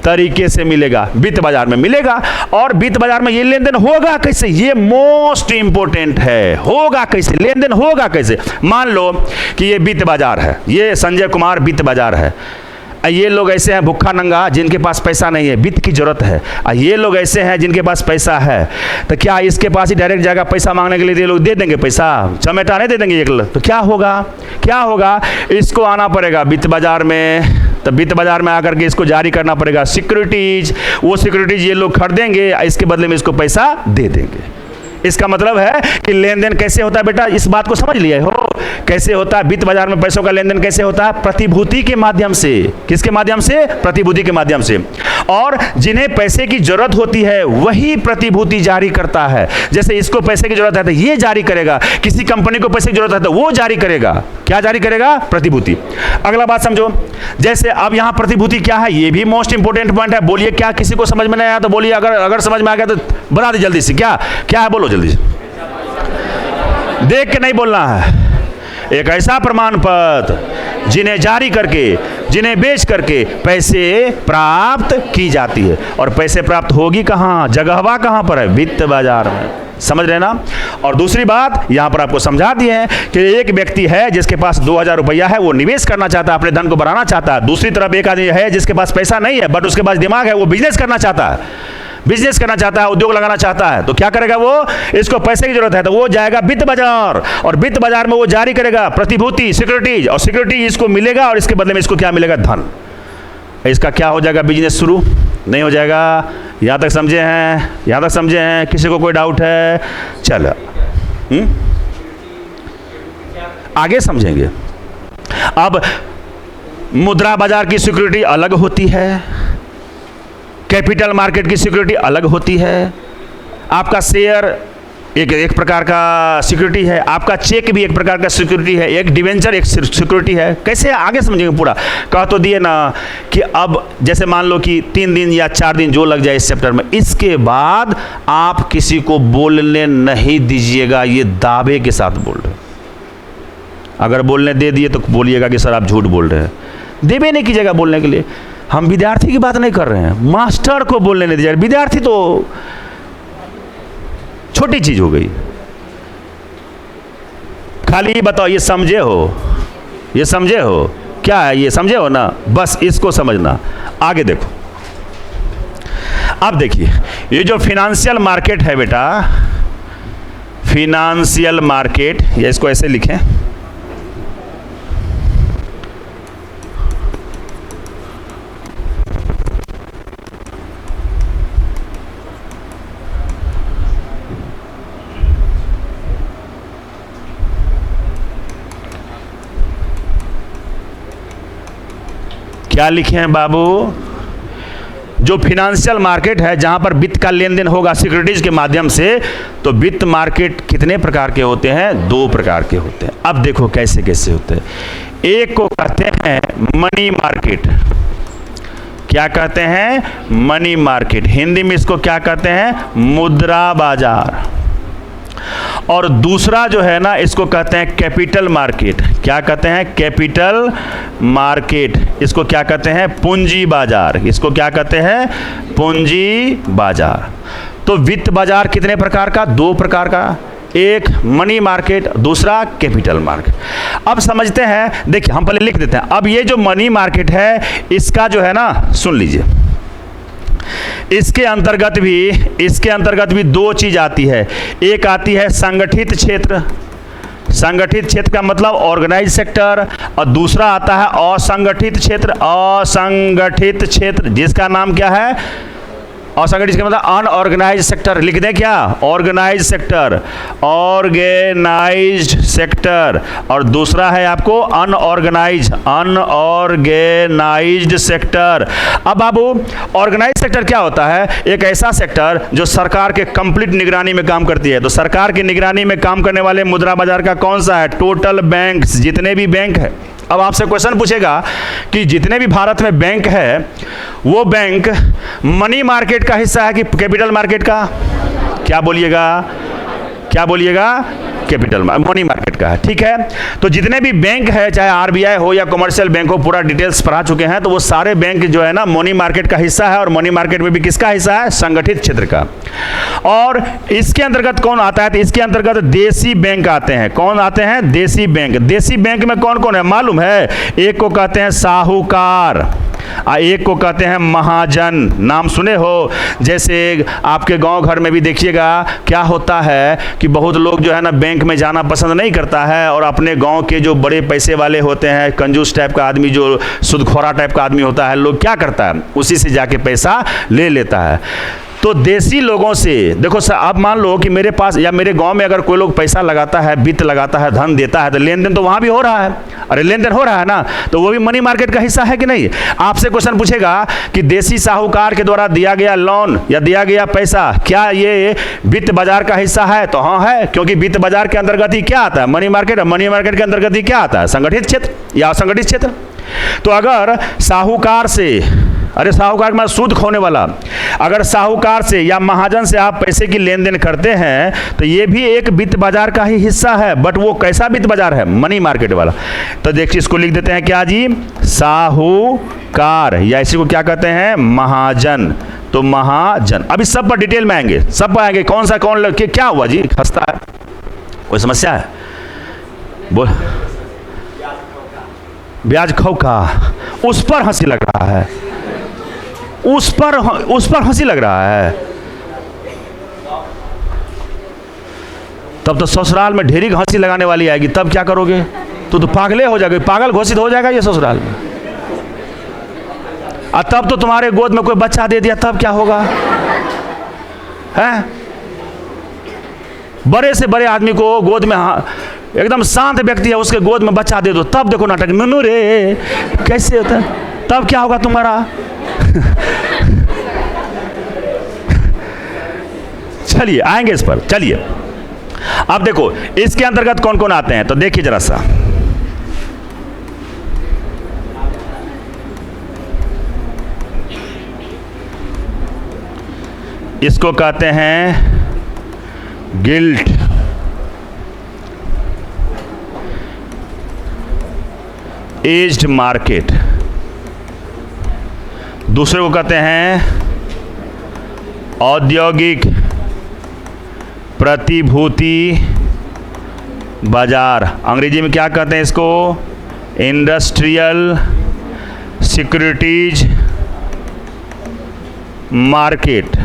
तरीके से मिलेगा, वित्त बाजार में मिलेगा। और वित्त बाजार में ये लेन देन होगा कैसे? ये मोस्ट इंपोर्टेंट है। होगा कैसे? लेन देन होगा कैसे? मान लो कि ये वित्त बाजार है, ये संजय कुमार वित्त बाजार है। ये लोग ऐसे हैं भुक्खा नंगा जिनके पास पैसा नहीं है, वित्त की जरूरत है। ये लोग ऐसे हैं जिनके पास पैसा है, तो क्या इसके पास ही डायरेक्ट जाएगा पैसा मांगने के लिए? ये लोग दे देंगे पैसा, चमेटा नहीं दे देंगे एक लोग। तो क्या होगा? क्या होगा? इसको आना पड़ेगा वित्त बाजार में। तो वित्त बाजार में आकर के इसको जारी करना पड़ेगा सिक्योरिटीज। वो सिक्योरिटीज ये लोग खरीदेंगे, इसके बदले में इसको पैसा दे देंगे। इसका मतलब है कि लेन देन कैसे होता है बेटा? इस बात को समझ लिए हो? कैसे होता है वित्त बाजार में पैसों का लेन देन? कैसे होता है? प्रतिभूति के माध्यम से। किसके माध्यम से? प्रतिभूति के माध्यम से। और जिन्हें पैसे की जरूरत होती है वही प्रतिभूति जारी करता है। जैसे इसको पैसे की जरूरत है तो ये जारी करेगा, किसी कंपनी को पैसे की जरूरत है तो वो जारी करेगा। क्या जारी करेगा? प्रतिभूति। अगला बात समझो, जैसे अब यहां प्रतिभूति क्या है? ये भी मोस्ट इंपोर्टेंट पॉइंट है। बोलिए, क्या किसी को समझ में नहीं आया तो बोलिए, अगर समझ में आ गया तो बता दे जल्दी से। क्या है? बोलो जल्दी से, देख के नहीं बोलना है। एक ऐसा प्रमाण पत्र जिन्हें जारी करके, जिन्हें बेच करके पैसे प्राप्त की जाती है। और पैसे प्राप्त होगी कहां? जगहवा कहां पर है? वित्त बाजार में। समझ रहे ना? और दूसरी बात यहां पर आपको समझा दिए हैं कि एक व्यक्ति है जिसके पास 2000 रुपया है, वो निवेश करना चाहता है, अपने धन को बढ़ाना चाहता है। दूसरी तरफ एक आदमी है जिसके पास पैसा नहीं है बट उसके पास दिमाग है, वो बिजनेस करना चाहता है, बिजनेस करना चाहता है, उद्योग लगाना चाहता है। तो क्या करेगा वो? इसको पैसे की जरूरत है तो वो जाएगा वित्त बाजार, और वित्त बाजार में वो जारी करेगा प्रतिभूति, सिक्योरिटीज, और सिक्योरिटी इसको मिलेगा और इसके बदले में इसको क्या मिलेगा? धन। इसका क्या हो जाएगा? बिजनेस शुरू नहीं हो जाएगा? यहां तक समझे हैं? यहां तक समझे हैं? किसी को कोई डाउट है? चलो आगे समझेंगे। अब मुद्रा बाजार की सिक्योरिटी अलग होती है, कैपिटल मार्केट की सिक्योरिटी अलग होती है। आपका शेयर एक प्रकार का सिक्योरिटी है, आपका चेक भी एक प्रकार का सिक्योरिटी है, एक डिवेंचर एक सिक्योरिटी है। कैसे? आगे समझेंगे पूरा। कह तो दिए ना कि अब जैसे मान लो कि 3 दिन या 4 दिन जो लग जाए इस चैप्टर में, इसके बाद आप किसी को बोलने नहीं दीजिएगा। ये दावे के साथ बोल रहे। अगर बोलने दे दिए तो बोलिएगा कि सर आप झूठ बोल रहे हैं। देवे नहीं कीजिएगा बोलने के लिए। हम विद्यार्थी की बात नहीं कर रहे हैं, मास्टर को बोलने नहीं दीजिएगा। विद्यार्थी तो छोटी चीज हो गई। खाली ये बताओ, ये समझे हो? ये समझे हो क्या है? ये समझे हो ना? बस इसको समझना। आगे देखो। अब देखिए, ये जो फिनेंशियल मार्केट है बेटा, फिनांशियल मार्केट, या इसको ऐसे लिखें, क्या लिखे हैं बाबू? जो फिनेंशियल मार्केट है जहां पर वित्त का लेन देन होगा सिक्योरिटीज के माध्यम से, तो वित्त मार्केट कितने प्रकार के होते हैं? 2 प्रकार के होते हैं। अब देखो कैसे कैसे होते हैं। एक को कहते हैं मनी मार्केट। क्या कहते हैं? Money market. हिंदी में इसको क्या कहते हैं? मुद्रा बाजार। और दूसरा जो है ना, इसको कहते हैं कैपिटल मार्केट। क्या कहते हैं? Capital market. इसको क्या कहते हैं? पूंजी बाजार। इसको क्या कहते हैं? पूंजी बाजार। तो वित्त बाजार कितने प्रकार का? 2 प्रकार का, एक मनी मार्केट, दूसरा कैपिटल मार्केट। अब समझते हैं, देखिए हम पहले लिख देते हैं। अब ये जो मनी मार्केट है, इसका जो है ना, सुन लीजिए, इसके अंतर्गत भी 2 चीज आती है। एक आती है संगठित क्षेत्र। संगठित क्षेत्र का मतलब ऑर्गेनाइज सेक्टर, और दूसरा आता है असंगठित क्षेत्र। असंगठित क्षेत्र जिसका नाम क्या है? असंगठित का मतलब अनऑर्गेनाइज सेक्टर। लिख दें क्या? Organise sector, organised sector. और दूसरा है आपको अनऑर्गेनाइज्ड सेक्टर। अब बाबू, ऑर्गेनाइज सेक्टर क्या होता है? एक ऐसा सेक्टर जो सरकार के कंप्लीट निगरानी में काम करती है। तो सरकार की निगरानी में काम करने वाले मुद्रा बाजार का कौन सा है? टोटल बैंक्स, जितने भी बैंक है। अब आपसे क्वेश्चन पूछेगा कि जितने भी भारत में बैंक है, वो बैंक मनी मार्केट का हिस्सा है कि कैपिटल मार्केट का? क्या बोलिएगा? क्या बोलिएगा? कैपिटल मनी मार्केट का है। ठीक है, तो जितने भी बैंक है, चाहे आरबीआई हो या कमर्शियल बैंक हो, पूरा डिटेल्स पढ़ा चुके हैं। तो वो सारे बैंक जो है ना, मनी मार्केट का हिस्सा है। और मनी मार्केट में भी किसका हिस्सा है? संगठित क्षेत्र का। और इसके अंतर्गत कौन आता है? तो इसके अंतर्गत देसी बैंक आते हैं। कौन आते हैं? देसी बैंक। देसी बैंक में कौन कौन है मालूम है? एक को कहते हैं साहूकार, एक को कहते हैं महाजन। नाम सुने हो? जैसे आपके गांव घर में भी देखिएगा क्या होता है कि बहुत लोग जो है ना, बैंक में जाना पसंद नहीं करता है, और अपने गांव के जो बड़े पैसे वाले होते हैं, कंजूस टाइप का आदमी, जो सुदखोरा टाइप का आदमी होता है, लोग क्या करता है? उसी से जाके पैसा ले लेता है। तो देसी लोगों से देखो सर, आप मान लो कि मेरे पास या मेरे गांव में अगर कोई लोग पैसा लगाता है, वित्त लगाता है, धन देता है, तो लेन देन तो वहां भी हो रहा है। अरे लेन देन हो रहा है ना, तो वो भी मनी मार्केट का हिस्सा है कि नहीं? आपसे क्वेश्चन पूछेगा कि देसी साहूकार के द्वारा दिया गया लोन या दिया गया पैसा, क्या ये वित्त बाजार का हिस्सा है? तो हाँ है, क्योंकि वित्त बाजार के अंतर्गत ही क्या आता है? Money market. मनी मार्केट के अंतर्गत ही क्या आता है? संगठित क्षेत्र या असंगठित क्षेत्र। तो अगर साहूकार से, अरे साहूकार में सूद खोने वाला, अगर साहूकार से या महाजन से आप पैसे की लेन देन करते हैं, तो ये भी एक वित्त बाजार का ही हिस्सा है। बट वो कैसा वित्त बाजार है? मनी मार्केट वाला। तो देखिए इसको लिख देते हैं क्या जी? साहूकार, या इसी को क्या कहते हैं? महाजन। तो महाजन। अब इस सब पर डिटेल में आएंगे, सब पर आएंगे। कौन सा कौन लग, क्या हुआ जी? हंसता है, कोई समस्या है? बोल। ब्याज खौका, उस पर हंसी लग रहा है, उस पर हंसी लग रहा है। तब तो ससुराल में ढेरी हंसी लगाने वाली आएगी, तब क्या करोगे? तो पागले हो जाओगे, पागल घोषित हो जाएगा ये ससुराल में। और तब तो तुम्हारे गोद में कोई बच्चा दे दिया, तब क्या होगा? हैं? बड़े से बड़े आदमी को गोद में, एकदम शांत व्यक्ति है, उसके गोद में बच्चा दे दो, तब देखो नाटक। नन्नू रे कैसे होता है? तब क्या होगा तुम्हारा? चलिए आएंगे इस पर। चलिए अब देखो इसके अंतर्गत कौन कौन आते हैं, तो देखिए जरा सा। इसको कहते हैं गिल्ट, एज्ड मार्केट। दूसरे को कहते हैं औद्योगिक प्रतिभूति बाजार। अंग्रेजी में क्या कहते हैं इसको? Industrial securities market.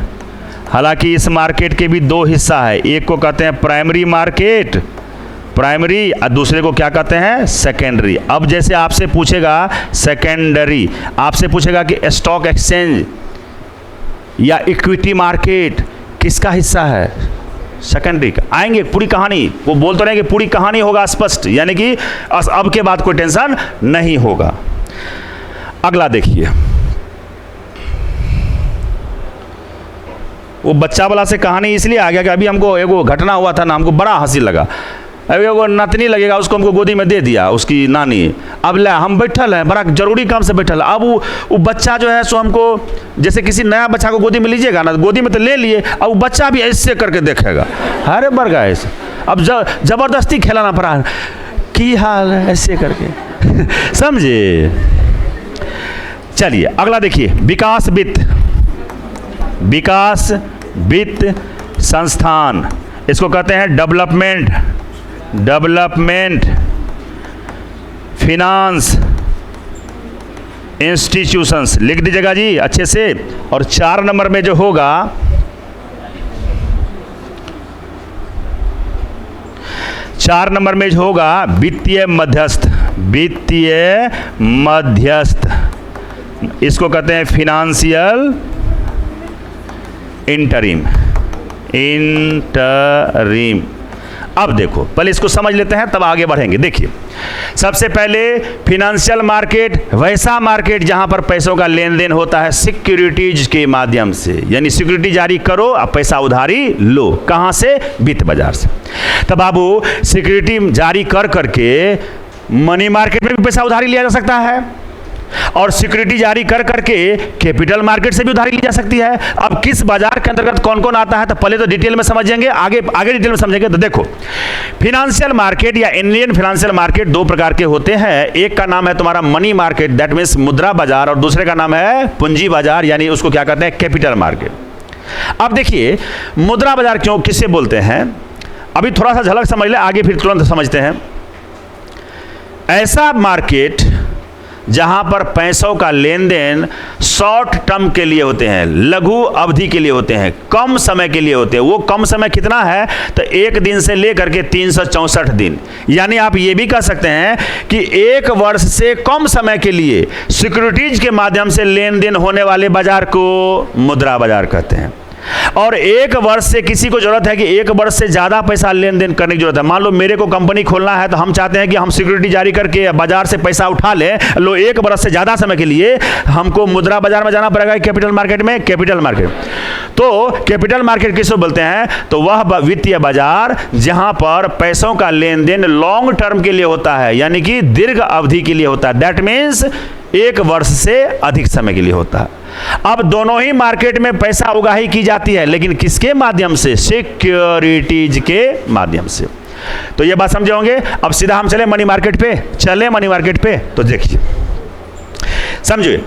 हालांकि इस मार्केट के भी दो हिस्सा है, एक को कहते हैं प्राइमरी मार्केट, प्राइमरी, और दूसरे को क्या कहते हैं, सेकेंडरी। अब जैसे आपसे पूछेगा सेकेंडरी, आपसे पूछेगा कि स्टॉक एक्सचेंज या इक्विटी मार्केट किसका हिस्सा है, सेकेंडरी का। आएंगे पूरी कहानी, वो बोल तो रहे कि पूरी कहानी होगा स्पष्ट, यानी कि अब के बाद कोई टेंशन नहीं होगा। अगला देखिए, वो बच्चा वाला से कहानी इसलिए आ गया कि अभी हमको एगो घटना हुआ था ना, हमको बड़ा हंसी लगा। अभी एगो नतनी लगेगा, उसको हमको गोदी में दे दिया उसकी नानी। अब ले हम बैठल हैं, बड़ा जरूरी काम से बैठल है। अब वो बच्चा जो है सो हमको, जैसे किसी नया बच्चा को गोदी में लीजिएगा ना, गोदी में तो ले लिए, अब वो बच्चा भी ऐसे करके देखेगा, अरे बरगा ऐसे। अब जबरदस्ती खिलाना पड़ा, की हाल है ऐसे करके समझे। चलिए अगला देखिए, विकास वित्त संस्थान, इसको कहते हैं डेवलपमेंट फिनांस इंस्टीट्यूशंस, लिख दीजिएगा जी अच्छे से। और 4 नंबर में जो होगा, 4 नंबर में जो होगा वित्तीय मध्यस्थ, इसको कहते हैं फिनेंशियल इंटरिम। अब देखो, पहले इसको समझ लेते हैं तब आगे बढ़ेंगे। देखिए, सबसे पहले फिनेंशियल मार्केट वैसा मार्केट जहां पर पैसों का लेन देन होता है सिक्योरिटीज के माध्यम से, यानी सिक्योरिटी जारी करो और पैसा उधारी लो। कहां से? वित्त बाजार से। तब बाबू सिक्योरिटी जारी कर करके मनी मार्केट में भी पैसा उधारी लिया जा सकता है, और सिक्योरिटी जारी कर करके कैपिटल मार्केट से भी उधारी ली जा सकती है। अब किस बाजार के अंतर्गत कौन कौन आता है तो पहले तो डिटेल में समझेंगे, आगे डिटेल में समझेंगे। तो देखो, फिनेंशियल मार्केट या इंडियन फिनेंशियल मार्केट 2 प्रकार के होते हैं। एक का नाम है तुम्हारा मनी मार्केट, दैट मीन्स मुद्रा बाजार, और दूसरे का नाम है पूंजी बाजार, यानी उसको क्या कहते हैं, कैपिटल मार्केट। अब देखिए, मुद्रा बाजार किससे बोलते हैं, अभी थोड़ा सा झलक समझ ले, आगे फिर तुरंत समझते हैं। ऐसा मार्केट जहां पर पैसों का लेन देन शॉर्ट टर्म के लिए होते हैं, लघु अवधि के लिए होते हैं, कम समय के लिए होते हैं। वो कम समय कितना है तो 1 दिन से लेकर के 364 दिन, यानी आप ये भी कह सकते हैं कि 1 वर्ष से कम समय के लिए सिक्योरिटीज के माध्यम से लेन देन होने वाले बाजार को मुद्रा बाजार कहते हैं। और 1 वर्ष से किसी को जरूरत है कि 1 वर्ष से ज़्यादा पैसा लेन देन करने की जरूरत है। मान लो मेरे को कंपनी खोलना है, तो हम चाहते हैं कि हम सिक्योरिटी जारी करके बाजार से पैसा उठा लें, लो 1 वर्ष से ज़्यादा समय के लिए हमको मुद्रा बाजार में जाना पड़ेगा, कैपिटल मार्केट में। कैपिटल मार्केट, तो कैपिटल मार्केट किसको बोलते हैं, तो वह वित्तीय बाजार जहां पर पैसों का लेन देन लॉन्ग टर्म के लिए होता है, यानी कि दीर्घ अवधि के लिए होता है, दैट मीन्स 1 वर्ष से अधिक समय के लिए होता है। अब दोनों ही मार्केट में पैसा उगाही की जाती है, लेकिन किसके माध्यम से, सिक्योरिटीज के माध्यम से। तो ये बात समझे होंगे। अब सीधा हम चले मनी मार्केट पे, मनी मार्केट पे। तो देखिए, समझिए,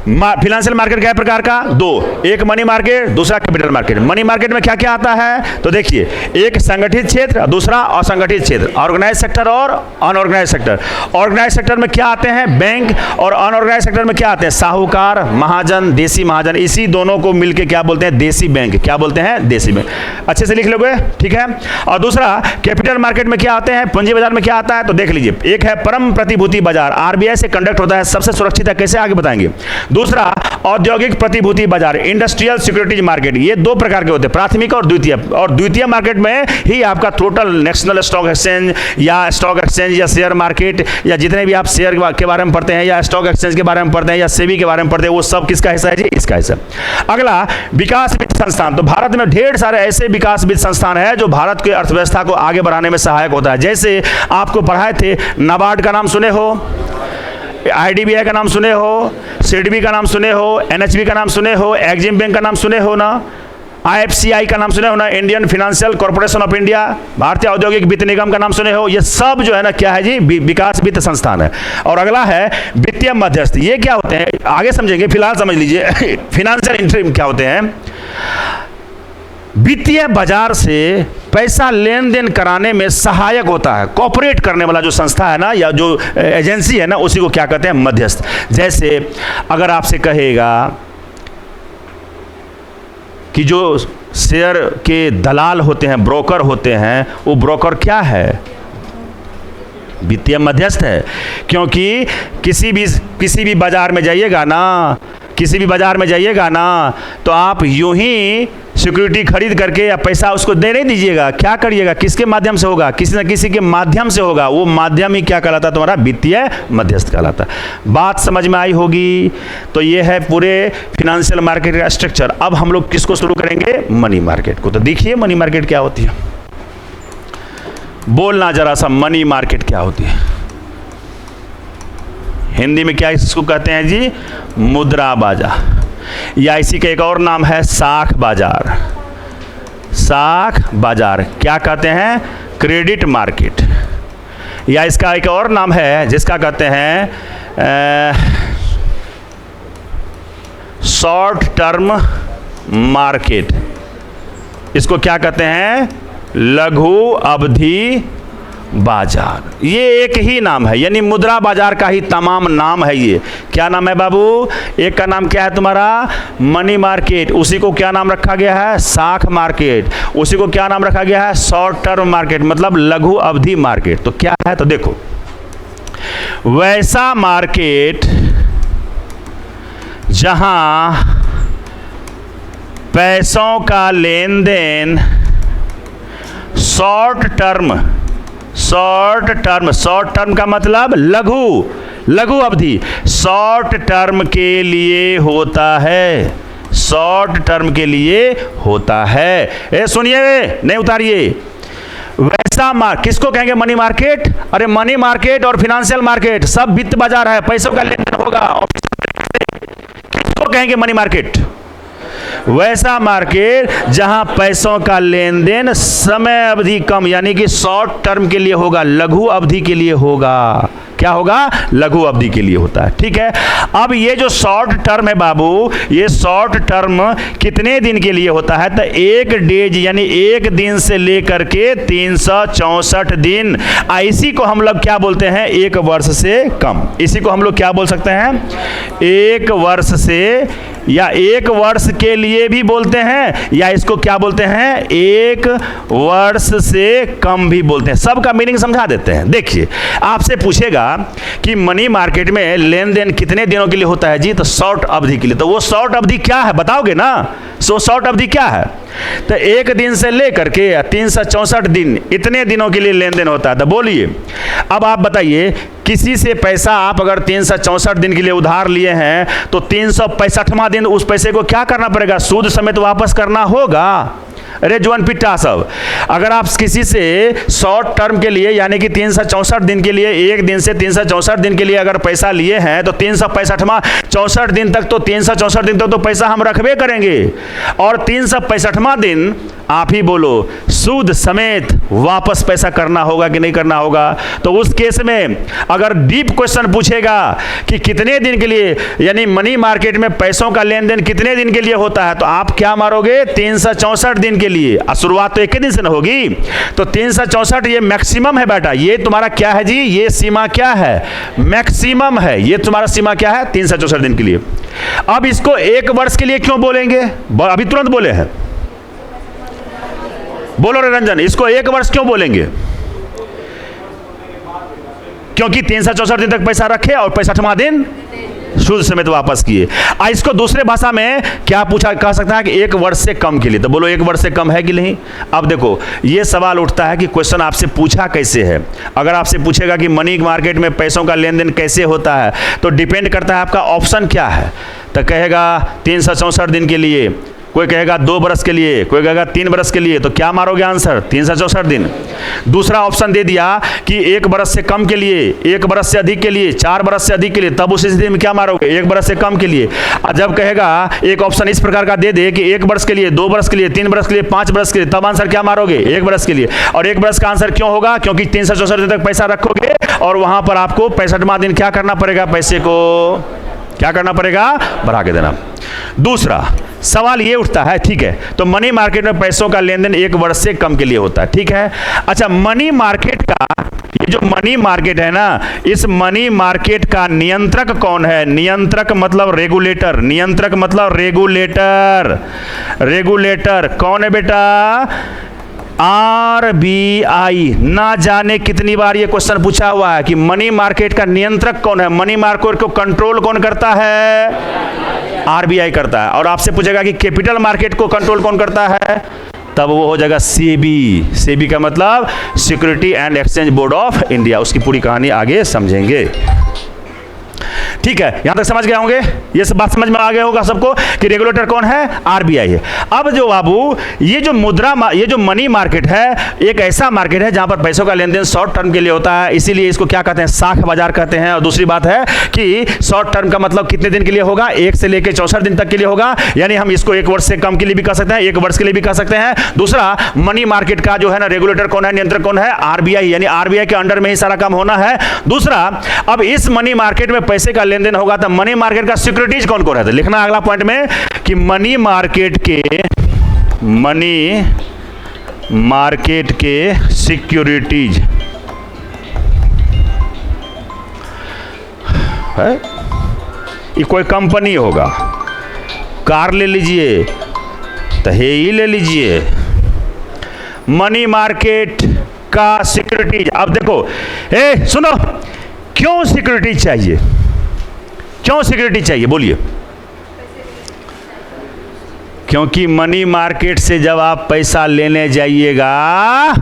फिनेंशियल मार्केट क्या प्रकार का, 2, एक मनी मार्केट, दूसरा कैपिटल मार्केट। मनी मार्केट में क्या क्या आता है तो देखिए, एक संगठित क्षेत्र, दूसरा असंगठित क्षेत्र, ऑर्गेनाइज सेक्टर और अनऑर्गेनाइज सेक्टर। ऑर्गेनाइज सेक्टर में क्या आते हैं, बैंक, और अनऑर्गेनाइज सेक्टर में क्या आते हैं, साहूकार, महाजन, देसी महाजन। इसी दोनों को मिलकर क्या बोलते हैं, देसी बैंक। क्या बोलते हैं, देसी बैंक। अच्छे से लिख लोगे, ठीक है। और दूसरा कैपिटल मार्केट में क्या आते हैं, पूंजी बाजार में क्या आता है तो देख लीजिए, एक है परम प्रतिभूति बाजार, RBI से कंडक्ट होता है, सबसे सुरक्षित है, कैसे आगे बताएंगे। दूसरा औद्योगिक प्रतिभूति बाजार, इंडस्ट्रियल सिक्योरिटीज मार्केट। ये 2 प्रकार के होते हैं, प्राथमिक और द्वितीय। और द्वितीय मार्केट में ही आपका टोटल नेशनल स्टॉक एक्सचेंज या स्टॉक एक्सचेंज या शेयर मार्केट, या जितने भी आप शेयर के बारे में पढ़ते हैं या स्टॉक एक्सचेंज के बारे में पढ़ते हैं या सेबी के बारे में पढ़ते हैं, वो सब किसका हिस्सा है जी, इसका हिस्सा। अगला विकास वित्त संस्थान। तो भारत में ढेर सारे ऐसे विकास वित्त संस्थान है जो भारत की अर्थव्यवस्था को आगे बढ़ाने में सहायक होता है। जैसे आपको पढ़ाए थे, नाबार्ड का नाम सुने हो, IDBI का नाम सुने हो, SIDBI का नाम सुने हो, NHB का नाम सुने हो, एक्जिम बैंक का नाम सुने हो ना, IFCI का नाम सुने हो ना, Indian financial corporation of India, भारतीय औद्योगिक वित्त निगम का नाम सुने हो। ये सब जो है ना क्या है जी, विकास वित्त संस्थान है। और अगला है वित्तीय मध्यस्थ। ये क्या होते हैं आगे समझेंगे, फिलहाल समझ लीजिए फिनेंशियल इंटरिम क्या होते हैं। वित्तीय बाजार से पैसा लेन देन कराने में सहायक होता है, कॉपरेट करने वाला जो संस्था है ना, या जो एजेंसी है ना, उसी को क्या कहते हैं, मध्यस्थ। जैसे अगर आपसे कहेगा कि जो शेयर के दलाल होते हैं, ब्रोकर होते हैं, वो ब्रोकर क्या है? वित्तीय मध्यस्थ है। क्योंकि किसी भी बाजार में जाइएगा ना, किसी भी बाजार में जाइएगा ना, तो आप यूं ही सिक्योरिटी खरीद करके या पैसा उसको दे नहीं दीजिएगा। क्या करिएगा? किसके माध्यम से होगा? किसी न किसी के माध्यम से होगा। वो माध्यम ही क्या कहलाता? तुम्हारा वित्तीय मध्यस्थ कहलाता। बात समझ में आई होगी। तो ये है पूरे फिनेंशियल मार्केट का स्ट्रक्चर। अब हम लोग किसको शुरू करेंगे? मनी मार्केट को। तो देखिए मनी मार्केट क्या होती है, बोलना जरा सा, मनी मार्केट क्या होती है? हिंदी में क्या इसको कहते हैं जी? मुद्रा बाजार, या इसी का एक और नाम है साख बाजार। साख बाजार क्या कहते हैं? क्रेडिट मार्केट, या इसका एक और नाम है जिसका कहते हैं शॉर्ट टर्म मार्केट। इसको क्या कहते हैं? लघु अवधि बाजार। ये एक ही नाम है, यानी मुद्रा बाजार का ही तमाम नाम है। ये क्या नाम है बाबू? एक का नाम क्या है तुम्हारा? Money market. उसी को क्या नाम रखा गया है? साख मार्केट। उसी को क्या नाम रखा गया है? शॉर्ट टर्म मार्केट, मतलब लघु अवधि मार्केट। तो क्या है? तो देखो, वैसा मार्केट जहां पैसों का लेन देन शॉर्ट टर्म का मतलब लघु अवधि, शॉर्ट टर्म के लिए होता है। शॉर्ट टर्म के लिए होता है। ए सुनिए, नहीं उतारिए। वैसा किसको कहेंगे? Money market. अरे मनी मार्केट और फिनेंशियल मार्केट सब वित्त बाजार है, पैसों का लेन देन होगा। और किसको कहेंगे? Money market. वैसा मार्केट जहां पैसों का लेन देन समय अवधि कम, यानी कि शॉर्ट टर्म के लिए होगा, लघु अवधि के लिए होगा। क्या होगा? लघु अवधि के लिए होता है। ठीक है। अब ये जो शॉर्ट टर्म है बाबू, ये शॉर्ट टर्म कितने दिन के लिए होता है? तो 1 डेज, यानी 1 दिन से लेकर के 364 दिन। इसी को हम लोग क्या बोलते हैं? 1 वर्ष से कम। इसी को हम लोग क्या बोल सकते हैं? 1 वर्ष से, या 1 वर्ष के लिए भी बोलते हैं, या इसको क्या बोलते हैं? 1 वर्ष से कम भी बोलते हैं। सबका मीनिंग समझा देते हैं। देखिए, आपसे पूछेगा कि मनी मार्केट में लेन देन कितने दिनों के लिए होता है जी? तो शॉर्ट अवधि के लिए। तो वो शॉर्ट अवधि क्या है बताओगे ना? सो शॉर्ट अवधि क्या है? तो 1 दिन से लेकर के 364 दिन, इतने दिनों के लिए लेन देन होता है। तो बोलिए, अब आप बताइए, किसी से पैसा आप अगर 364 दिन के लिए उधार लिए हैं, तो 365वां दिन उस पैसे को क्या करना पड़ेगा? सूद समेत वापस करना होगा। अरे जुआन पिट्टा सब, अगर आप किसी से शॉर्ट टर्म के लिए, यानी कि 364 दिन के लिए, 1 दिन से 364 दिन के लिए अगर पैसा लिए हैं, तो 365वां 64 दिन तक, तो 364 दिन तक तो पैसा हम रखबे करेंगे। और 365वां दिन आप ही बोलो, सूद समेत वापस पैसा करना होगा कि नहीं करना होगा? तो उस केस में अगर डीप क्वेश्चन पूछेगा कि कितने दिन के लिए, यानी मनी मार्केट में पैसों का लेन देन कितने दिन के लिए होता है, तो आप क्या मारोगे? 364 दिन के लिए। शुरुआत तो 1 दिन से ना होगी। तो 364 ये मैक्सिमम है बेटा। ये तुम्हारा क्या है जी? ये सीमा क्या है? मैक्सिमम है। ये तुम्हारा सीमा क्या है? 364 दिन के लिए। अब इसको 1 वर्ष के लिए क्यों बोलेंगे? अभी तुरंत बोले हैं, बोलो रे रंजन, इसको 1 वर्ष क्यों बोलेंगे? क्योंकि 364 दिन तक पैसा रखे और 65वां दिन सूद समेत वापस किए। इसको दूसरे भाषा में क्या पूछा कह सकता है कि 1 वर्ष से कम के लिए। तो बोलो 1 वर्ष से कम है कि नहीं? अब देखो, ये सवाल उठता है कि क्वेश्चन आपसे पूछा कैसे है। अगर आपसे पूछेगा कि मनी मार्केट में पैसों का लेन देन कैसे होता है, तो डिपेंड करता है आपका ऑप्शन क्या है। तो कहेगा 364 दिन के लिए, कोई कहेगा 2 बरस के लिए, कोई कहेगा 3 बरस के लिए। तो क्या मारोगे आंसर? 364 दिन। दूसरा ऑप्शन दे दिया कि 1 बरस से कम के लिए, 1 बरस से अधिक के लिए, 4 बरस से अधिक के लिए, तब उस स्थिति में क्या मारोगे? 1 बरस से कम के लिए। जब कहेगा एक ऑप्शन इस प्रकार का दे दे कि 1 बरस के लिए, 2 बरस के लिए, 3 बरस के लिए, 5 बरस के लिए, तब आंसर क्या मारोगे? 1 बरस के लिए। और 1 बरस का आंसर क्यों होगा? क्योंकि 364 दिन तक पैसा रखोगे और वहां पर आपको 65वां दिन क्या करना पड़ेगा? पैसे को क्या करना पड़ेगा? बढ़ा के देना। दूसरा सवाल ये उठता है, ठीक है, तो मनी मार्केट में पैसों का लेन देन 1 वर्ष से कम के लिए होता है, ठीक है। अच्छा, मनी मार्केट का ये जो मनी मार्केट है ना, इस मनी मार्केट का नियंत्रक कौन है? नियंत्रक मतलब रेगुलेटर, नियंत्रक मतलब रेगुलेटर। रेगुलेटर कौन है बेटा? RBI। ना जाने कितनी बार ये क्वेश्चन पूछा हुआ है कि मनी मार्केट का नियंत्रक कौन है, मनी मार्केट को कंट्रोल कौन करता है? RBI करता है। और आपसे पूछेगा कि कैपिटल मार्केट को कंट्रोल कौन करता है, तब वो हो जाएगा सेबी। सेबी का मतलब security and exchange board of India. उसकी पूरी कहानी आगे समझेंगे। ठीक है, यहां तक समझ गए होंगे? ये सब बात समझ में आ गया होगा सबको कि रेगुलेटर कौन है? RBI है। अब जो बाबू ये जो मनी मार्केट है, एक ऐसा मार्केट है जहां पर पैसों का लेन देन शॉर्ट टर्म के लिए होता है, इसीलिए इसको क्या कहते हैं? साख बाजार कहते हैं। और दूसरी बात है कि शॉर्ट टर्म का मतलब कितने दिन के लिए होगा? 1 से लेकर 64 दिन तक के लिए होगा, यानी हम इसको 1 वर्ष से कम के लिए भी कह सकते हैं, 1 वर्ष के लिए भी कह सकते हैं। दूसरा, मनी मार्केट का जो है ना रेगुलेटर कौन है, नियंत्रक कौन है? RBI, यानी RBI के अंडर में ही सारा काम होना है। दूसरा, अब इस मनी मार्केट में पैसे का लेन देन होगा तो मनी मार्केट का सिक्योरिटीज कौन कौन है? लिखना अगला पॉइंट में कि मनी मार्केट के सिक्योरिटीज है। ये कोई कंपनी होगा, कार ले लीजिए तो ही ले लीजिए, मनी मार्केट का सिक्योरिटीज। अब देखो, सुनो, क्यों सिक्योरिटीज चाहिए? क्यों सिक्योरिटी चाहिए बोलिए? क्योंकि मनी मार्केट से जब आप पैसा लेने जाइएगा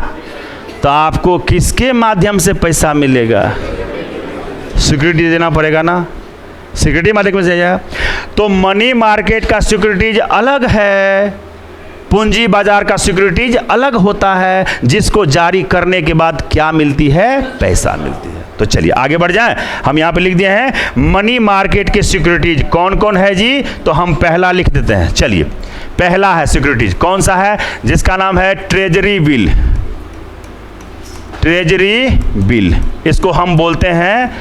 तो आपको किसके माध्यम से पैसा मिलेगा? सिक्योरिटी देना पड़ेगा ना, सिक्योरिटी माध्यम से जाएगा। तो मनी मार्केट का सिक्योरिटीज अलग है, पूंजी बाजार का सिक्योरिटीज अलग होता है, जिसको जारी करने के बाद क्या मिलती है? पैसा मिलती है। तो चलिए आगे बढ़ जाएं। हम यहां पे लिख दिए हैं मनी मार्केट के सिक्योरिटीज कौन कौन है जी, तो हम पहला लिख देते हैं। चलिए, पहला है सिक्योरिटीज, कौन सा है? जिसका नाम है ट्रेजरी बिल। ट्रेजरी बिल, इसको हम बोलते हैं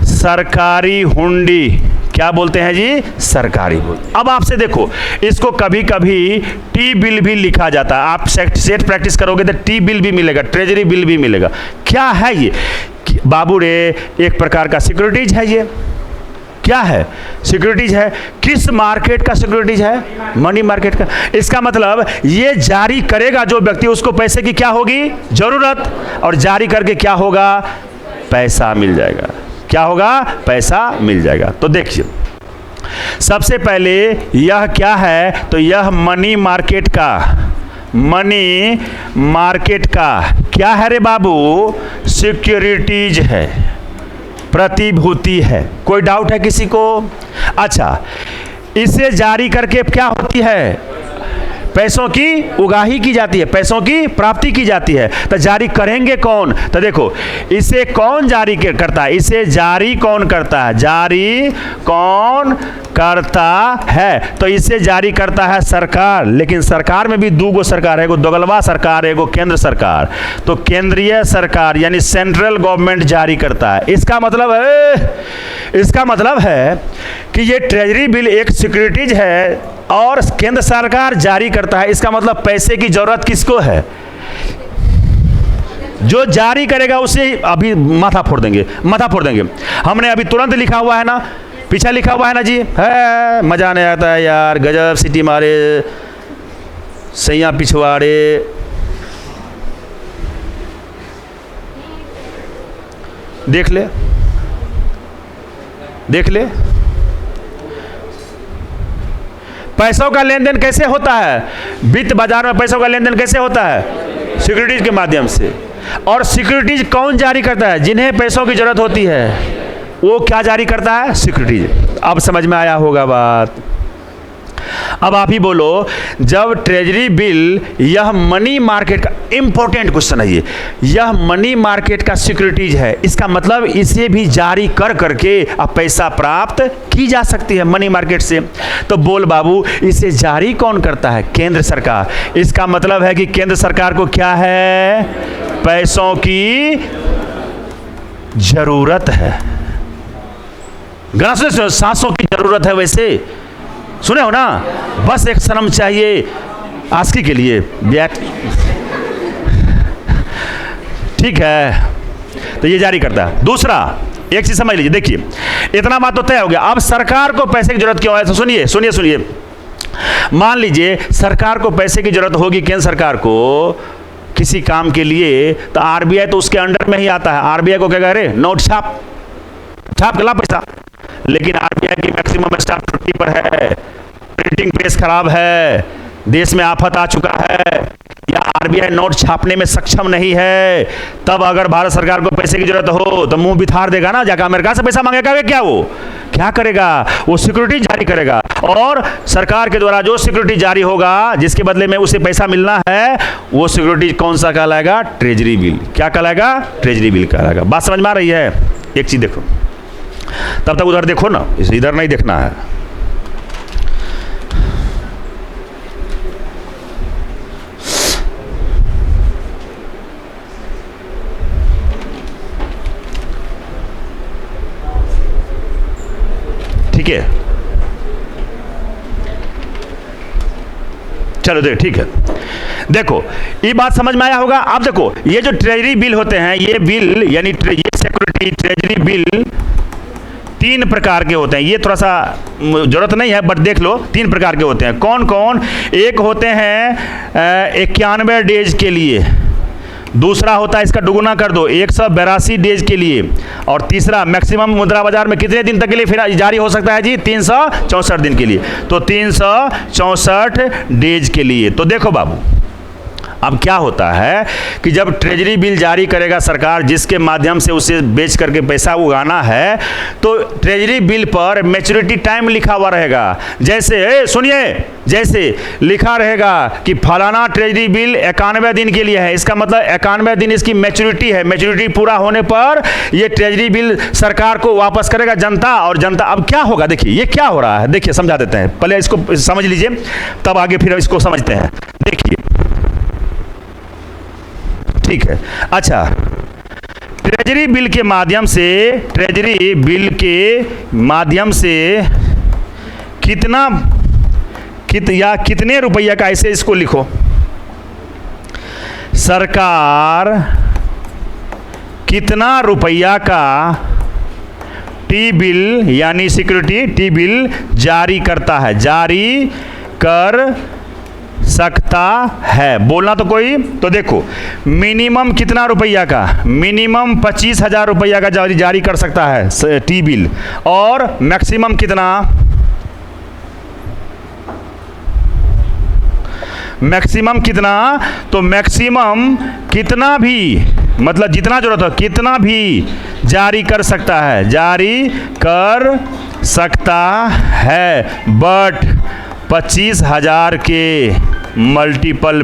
सरकारी हुंडी। क्या बोलते हैं जी? सरकारी बिल। अब आपसे देखो, इसको कभी कभी टी बिल भी लिखा जाता है। आप सेट प्रैक्टिस करोगे तो टी बिल भी मिलेगा, ट्रेजरी बिल भी मिलेगा। क्या है ये? बाबू रे, एक प्रकार का सिक्योरिटीज है। ये क्या है? सिक्योरिटीज है। किस मार्केट का सिक्योरिटीज है? मनी मार्केट का। इसका मतलब ये जारी करेगा जो व्यक्ति, उसको पैसे की क्या होगी? जरूरत। और जारी करके क्या होगा? पैसा मिल जाएगा। क्या होगा? पैसा मिल जाएगा। तो देखिए, सबसे पहले यह क्या है? तो यह मनी मार्केट का क्या है रे बाबू? सिक्योरिटीज है, प्रतिभूति है। कोई डाउट है किसी को? अच्छा, इसे जारी करके क्या होती है? पैसों की उगाही की जाती है, पैसों की प्राप्ति की जाती है। तो जारी करेंगे कौन? तो देखो, इसे कौन जारी करता है? इसे जारी कौन करता है? जारी कौन करता है? तो इसे जारी करता है सरकार। लेकिन सरकार में भी दो सरकार है, एगो दोगलवा सरकार है, एगो केंद्र सरकार। तो केंद्रीय सरकार यानी सेंट्रल गवर्नमेंट जारी करता है। इसका मतलब है कि ये ट्रेजरी बिल एक सिक्योरिटीज है और केंद्र सरकार जारी करता है। इसका मतलब पैसे की जरूरत किसको है? जो जारी करेगा उसे अभी माथा फोड़ देंगे। हमने अभी तुरंत लिखा हुआ है ना, पीछे लिखा हुआ है ना जी, है मजा नहीं आता है यार, गजब सिटी मारे सैया पिछवाड़े। देख ले पैसों का लेन देन कैसे होता है? वित्त बाजार में पैसों का लेन देन कैसे होता है? सिक्योरिटीज के माध्यम से। और सिक्योरिटीज कौन जारी करता है? जिन्हें पैसों की जरूरत होती है, वो क्या जारी करता है? सिक्योरिटीज। अब समझ में आया होगा बात। अब आप ही बोलो, जब ट्रेजरी बिल, यह मनी मार्केट का इंपॉर्टेंट क्वेश्चन है, यह मनी मार्केट का सिक्योरिटीज है, इसका मतलब इसे भी जारी करके अब पैसा प्राप्त की जा सकती है मनी मार्केट से। तो बोल बाबू, इसे जारी कौन करता है? केंद्र सरकार। इसका मतलब है कि केंद्र सरकार को क्या है? पैसों की जरूरत है। सांसों की जरूरत है। वैसे सुने हो ना, बस एक शर्म चाहिए आस्की के लिए। ठीक है, तो ये जारी करता है। दूसरा एक चीज समझ लीजिए, देखिए इतना बात तो तय हो गया। अब सरकार को पैसे की जरूरत क्यों है, तो सुनिए सुनिए सुनिए। मान लीजिए सरकार को पैसे की जरूरत होगी, केंद्र सरकार को किसी काम के लिए, तो आरबीआई तो उसके अंडर में ही आता है। आरबीआई को क्या कह रहे, नोट छाप के ला पैसा। लेकिन आरबीआई की मैक्सिमम स्टाफ छुट्टी पर है, प्रिंटिंग प्रेस खराब है, देश में आफत आ चुका है, या आरबीआई नोट छापने में सक्षम नहीं है, तब अगर भारत सरकार को पैसे की जरूरत हो तो मुंह बिथार देगा ना, जाकर अमेरिका से पैसा मांगेगा। क्या वो क्या करेगा, वो सिक्योरिटी जारी करेगा, और सरकार के द्वारा जो सिक्योरिटी जारी होगा जिसके बदले में उसे पैसा मिलना है, वो सिक्योरिटी कौन सा कहलाएगा, ट्रेजरी बिल। क्या कहलाएगा, ट्रेजरी बिल कहलाएगा। बात समझ में आ रही है? एक चीज देखो, तब तक उधर देखो ना, इधर नहीं देखना है। ठीक है, चलो देख, ठीक है। देखो ये बात समझ में आया होगा। आप देखो ये जो ट्रेजरी बिल होते हैं, ये बिल यानी ये सिक्योरिटी ट्रेजरी बिल 3 प्रकार के होते हैं। ये थोड़ा सा जरूरत नहीं है बट देख लो, 3 प्रकार के होते हैं। कौन कौन? एक होते हैं 91 डेज के लिए, दूसरा होता है इसका दुगुना कर दो 182 डेज के लिए, और तीसरा मैक्सिमम मुद्रा बाजार में कितने दिन तक के लिए फिर जारी हो सकता है जी, 364 दिन के लिए। तो 364 डेज के लिए। तो देखो बाबू, अब क्या होता है कि जब ट्रेजरी बिल जारी करेगा सरकार, जिसके माध्यम से उसे बेच करके पैसा उगाना है, तो ट्रेजरी बिल पर मैच्योरिटी टाइम लिखा हुआ रहेगा। जैसे सुनिए, जैसे लिखा रहेगा कि फलाना ट्रेजरी बिल 91 दिन के लिए है, इसका मतलब 91 दिन इसकी मैच्योरिटी है। मैच्योरिटी पूरा होने पर ये ट्रेजरी बिल सरकार को वापस करेगा जनता, और जनता अब क्या होगा, देखिए ये क्या हो रहा है, देखिए समझा देते हैं। पहले इसको समझ लीजिए, तब आगे फिर इसको समझते हैं। देखिए ठीक है, अच्छा, ट्रेजरी बिल के माध्यम से, ट्रेजरी बिल के माध्यम से कितने रुपया का, ऐसे इसको लिखो, सरकार कितना रुपया का टी बिल यानी सिक्योरिटी टी बिल जारी करता है, जारी कर सकता है। बोलना तो कोई, तो देखो मिनिमम कितना रुपया का, मिनिमम 25,000 रुपया का जारी कर सकता है टी बिल, और मैक्सिमम कितना, मैक्सिमम कितना, तो मैक्सिमम कितना भी, मतलब जितना जरूरत हो कितना भी जारी कर सकता है, जारी कर सकता है, बट 25,000 के मल्टीपल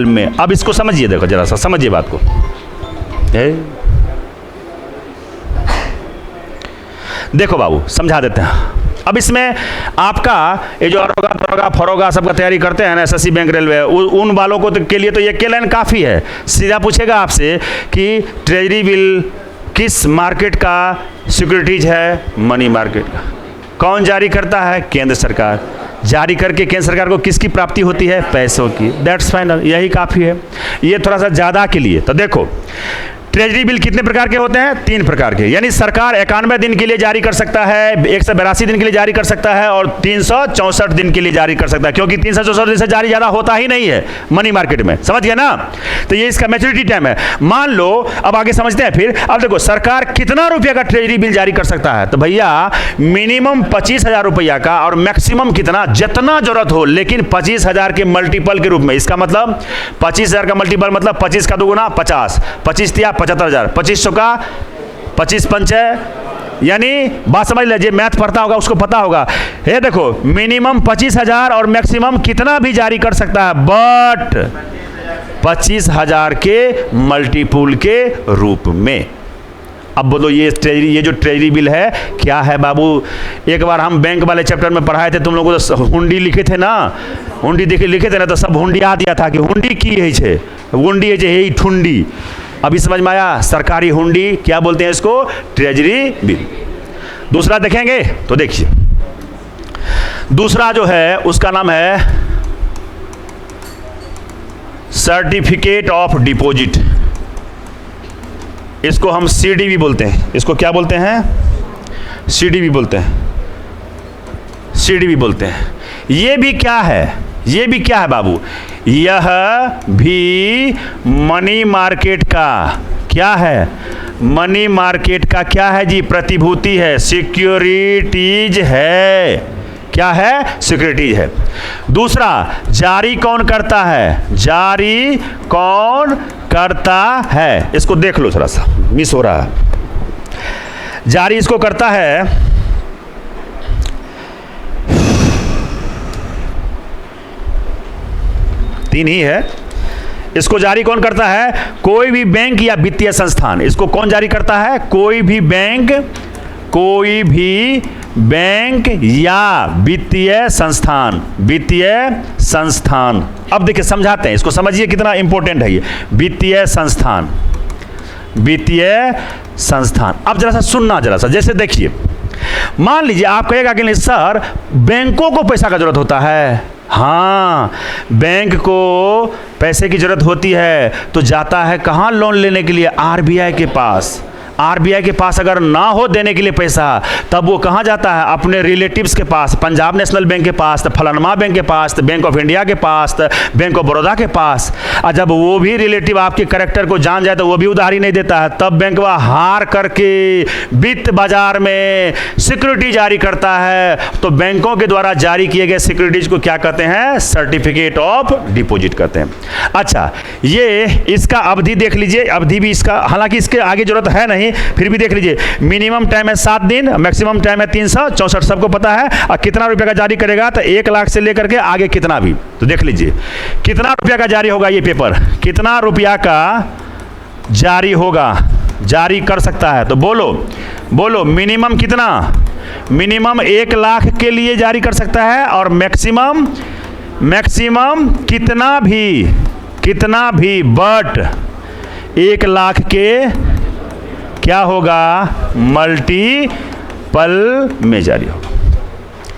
में। अब इसको समझिए, देखो जरा सा समझिए बात को। देखो बाबू समझा देते हैं। अब इसमें आपका ये जो अरोगा दरोगा फरोगा सबका तैयारी करते हैं ना, एसएससी बैंक रेलवे, उन वालों को के लिए तो ये के लाइन काफ़ी है। सीधा पूछेगा आपसे कि ट्रेजरी बिल किस मार्केट का सिक्योरिटीज है, मनी मार्केट का। कौन जारी करता है, केंद्र सरकार। जारी करके केंद्र सरकार को किसकी प्राप्ति होती है, पैसों की। दैट्स फाइनल, यही काफ़ी है। ये थोड़ा सा ज़्यादा के लिए, तो देखो ट्रेजरी बिल कितने प्रकार के होते हैं, 3 प्रकार के। यानी सरकार 91 दिन के लिए जारी कर सकता है, 182 दिन के लिए जारी कर सकता है, और 364 दिन के लिए जारी कर सकता है, क्योंकि 364 दिन से जारी ज़्यादा होता ही नहीं है मनी मार्केट में। समझ गया ना? तो ये इसका मैच्योरिटी टाइम है। मान लो, अब आगे समझते हैं फिर। अब देखो सरकार कितना रुपया का ट्रेजरी बिल जारी कर सकता है, तो भैया मिनिमम 25,000 रुपया का, और मैक्सिमम कितना, जितना जरूरत हो, लेकिन 25,000 के मल्टीपल के रूप में। इसका मतलब 25,000 का मल्टीपल मतलब 25 का दुगुना 50, 25 तिया 75,000, 2500 का 25 पंच है, यानी बात समझ लीजिए, मैथ पढ़ता होगा उसको पता होगा। ये देखो मिनिमम 25,000 और मैक्सिमम कितना भी जारी कर सकता है, बट 25,000 के मल्टीपुल के रूप में। अब बोलो ये जो ट्रेजरी बिल है क्या है बाबू? एक बार हम बैंक वाले चैप्टर में पढ़ाए थे, तुम लोगों को तो हुंडी लिखे थे ना, हुंडी लिखे थे ना, तो सब हुंडी आ दिया था कि हुंडी की है, हुंडी है यही ठुंडी। अभी समझ में आया? सरकारी हुंडी क्या बोलते हैं इसको, ट्रेजरी बिल। दूसरा देखेंगे तो देखिए, दूसरा जो है उसका नाम है सर्टिफिकेट ऑफ डिपॉजिट। इसको हम सीडी भी बोलते हैं। इसको क्या बोलते हैं? सीडी भी बोलते हैं, सीडी भी बोलते हैं। ये भी क्या है? ये भी क्या है बाबू? यह भी मनी मार्केट का क्या है? मनी मार्केट का क्या है जी? प्रतिभूति है, सिक्योरिटीज है। क्या है? सिक्योरिटीज है। दूसरा, जारी कौन करता है? जारी कौन करता है? इसको देख लो, थोड़ा सा मिस हो रहा है। जारी इसको करता है, तीन ही है। इसको जारी कौन करता है? कोई भी बैंक या वित्तीय संस्थान। इसको कौन जारी करता है? कोई भी बैंक, कोई भी बैंक या वित्तीय संस्थान, वित्तीय संस्थान। अब देखिए समझाते हैं इसको, समझिए कितना इंपॉर्टेंट है ये वित्तीय संस्थान, वित्तीय संस्थान। अब जरा सा सुनना, जरा सा जैसे देखिए, मान लीजिए आप कहेगा कि नहीं सर बैंकों को पैसा का जरूरत होता है। हाँ, बैंक को पैसे की जरूरत होती है तो जाता है कहाँ लोन लेने के लिए? आरबीआई के पास। आरबीआई के पास अगर ना हो देने के लिए पैसा, तब वो कहाँ जाता है? अपने रिलेटिव्स के पास, पंजाब नेशनल बैंक के पास, तो फलानमा बैंक के पास, तो बैंक ऑफ इंडिया के पास, तो बैंक ऑफ बड़ौदा के पास। और जब वो भी रिलेटिव आपके कैरेक्टर को जान जाए तो वो भी उधारी नहीं देता है, तब बैंक वह हार करके वित्त बाजार में सिक्योरिटी जारी करता है। तो बैंकों के द्वारा जारी किए गए सिक्योरिटीज को क्या कहते हैं? सर्टिफिकेट ऑफ डिपॉजिट कहते हैं। अच्छा, ये इसका अवधि देख लीजिए, अवधि भी इसका, हालांकि इसके आगे जरूरत है नहीं, फिर भी देख लीजिए। मिनिमम टाइम है 7 दिन, मैक्सिमम टाइम है 364, सबको पता है। और कितना रुपया का जारी करेगा? तो 1 लाख से लेकर के आगे कितना भी। तो देख लीजिए कितना रुपया का जारी होगा ये पेपर, कितना रुपया का जारी होगा, जारी कर सकता है। तो बोलो बोलो, मिनिमम कितना? मिनिमम 1 लाख के लिए जारी कर सकता है, और मैक्सिमम, मैक्सिमम कितना भी, बट 1 लाख के क्या होगा? मल्टीपल में जारी होगा।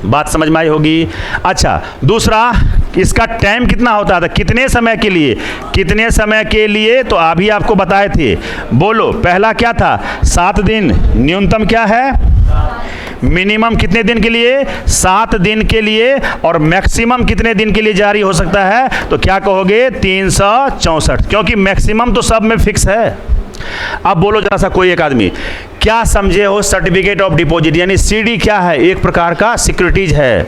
बात समझ में आई होगी। अच्छा, दूसरा, इसका टाइम कितना होता था? कितने समय के लिए? कितने समय के लिए? तो अभी आपको बताए थे। बोलो, पहला क्या था? 7 दिन। न्यूनतम क्या है? मिनिमम कितने दिन के लिए? 7 दिन के लिए। और मैक्सिमम कितने दिन के लिए जारी हो सकता है? तो क्या कहोगे? 364, क्योंकि मैक्सिमम तो सब में फिक्स है। अब बोलो जरा सा कोई एक आदमी, क्या समझे हो सर्टिफिकेट ऑफ डिपॉजिट? यानी सीडी क्या है? एक प्रकार का सिक्योरिटीज है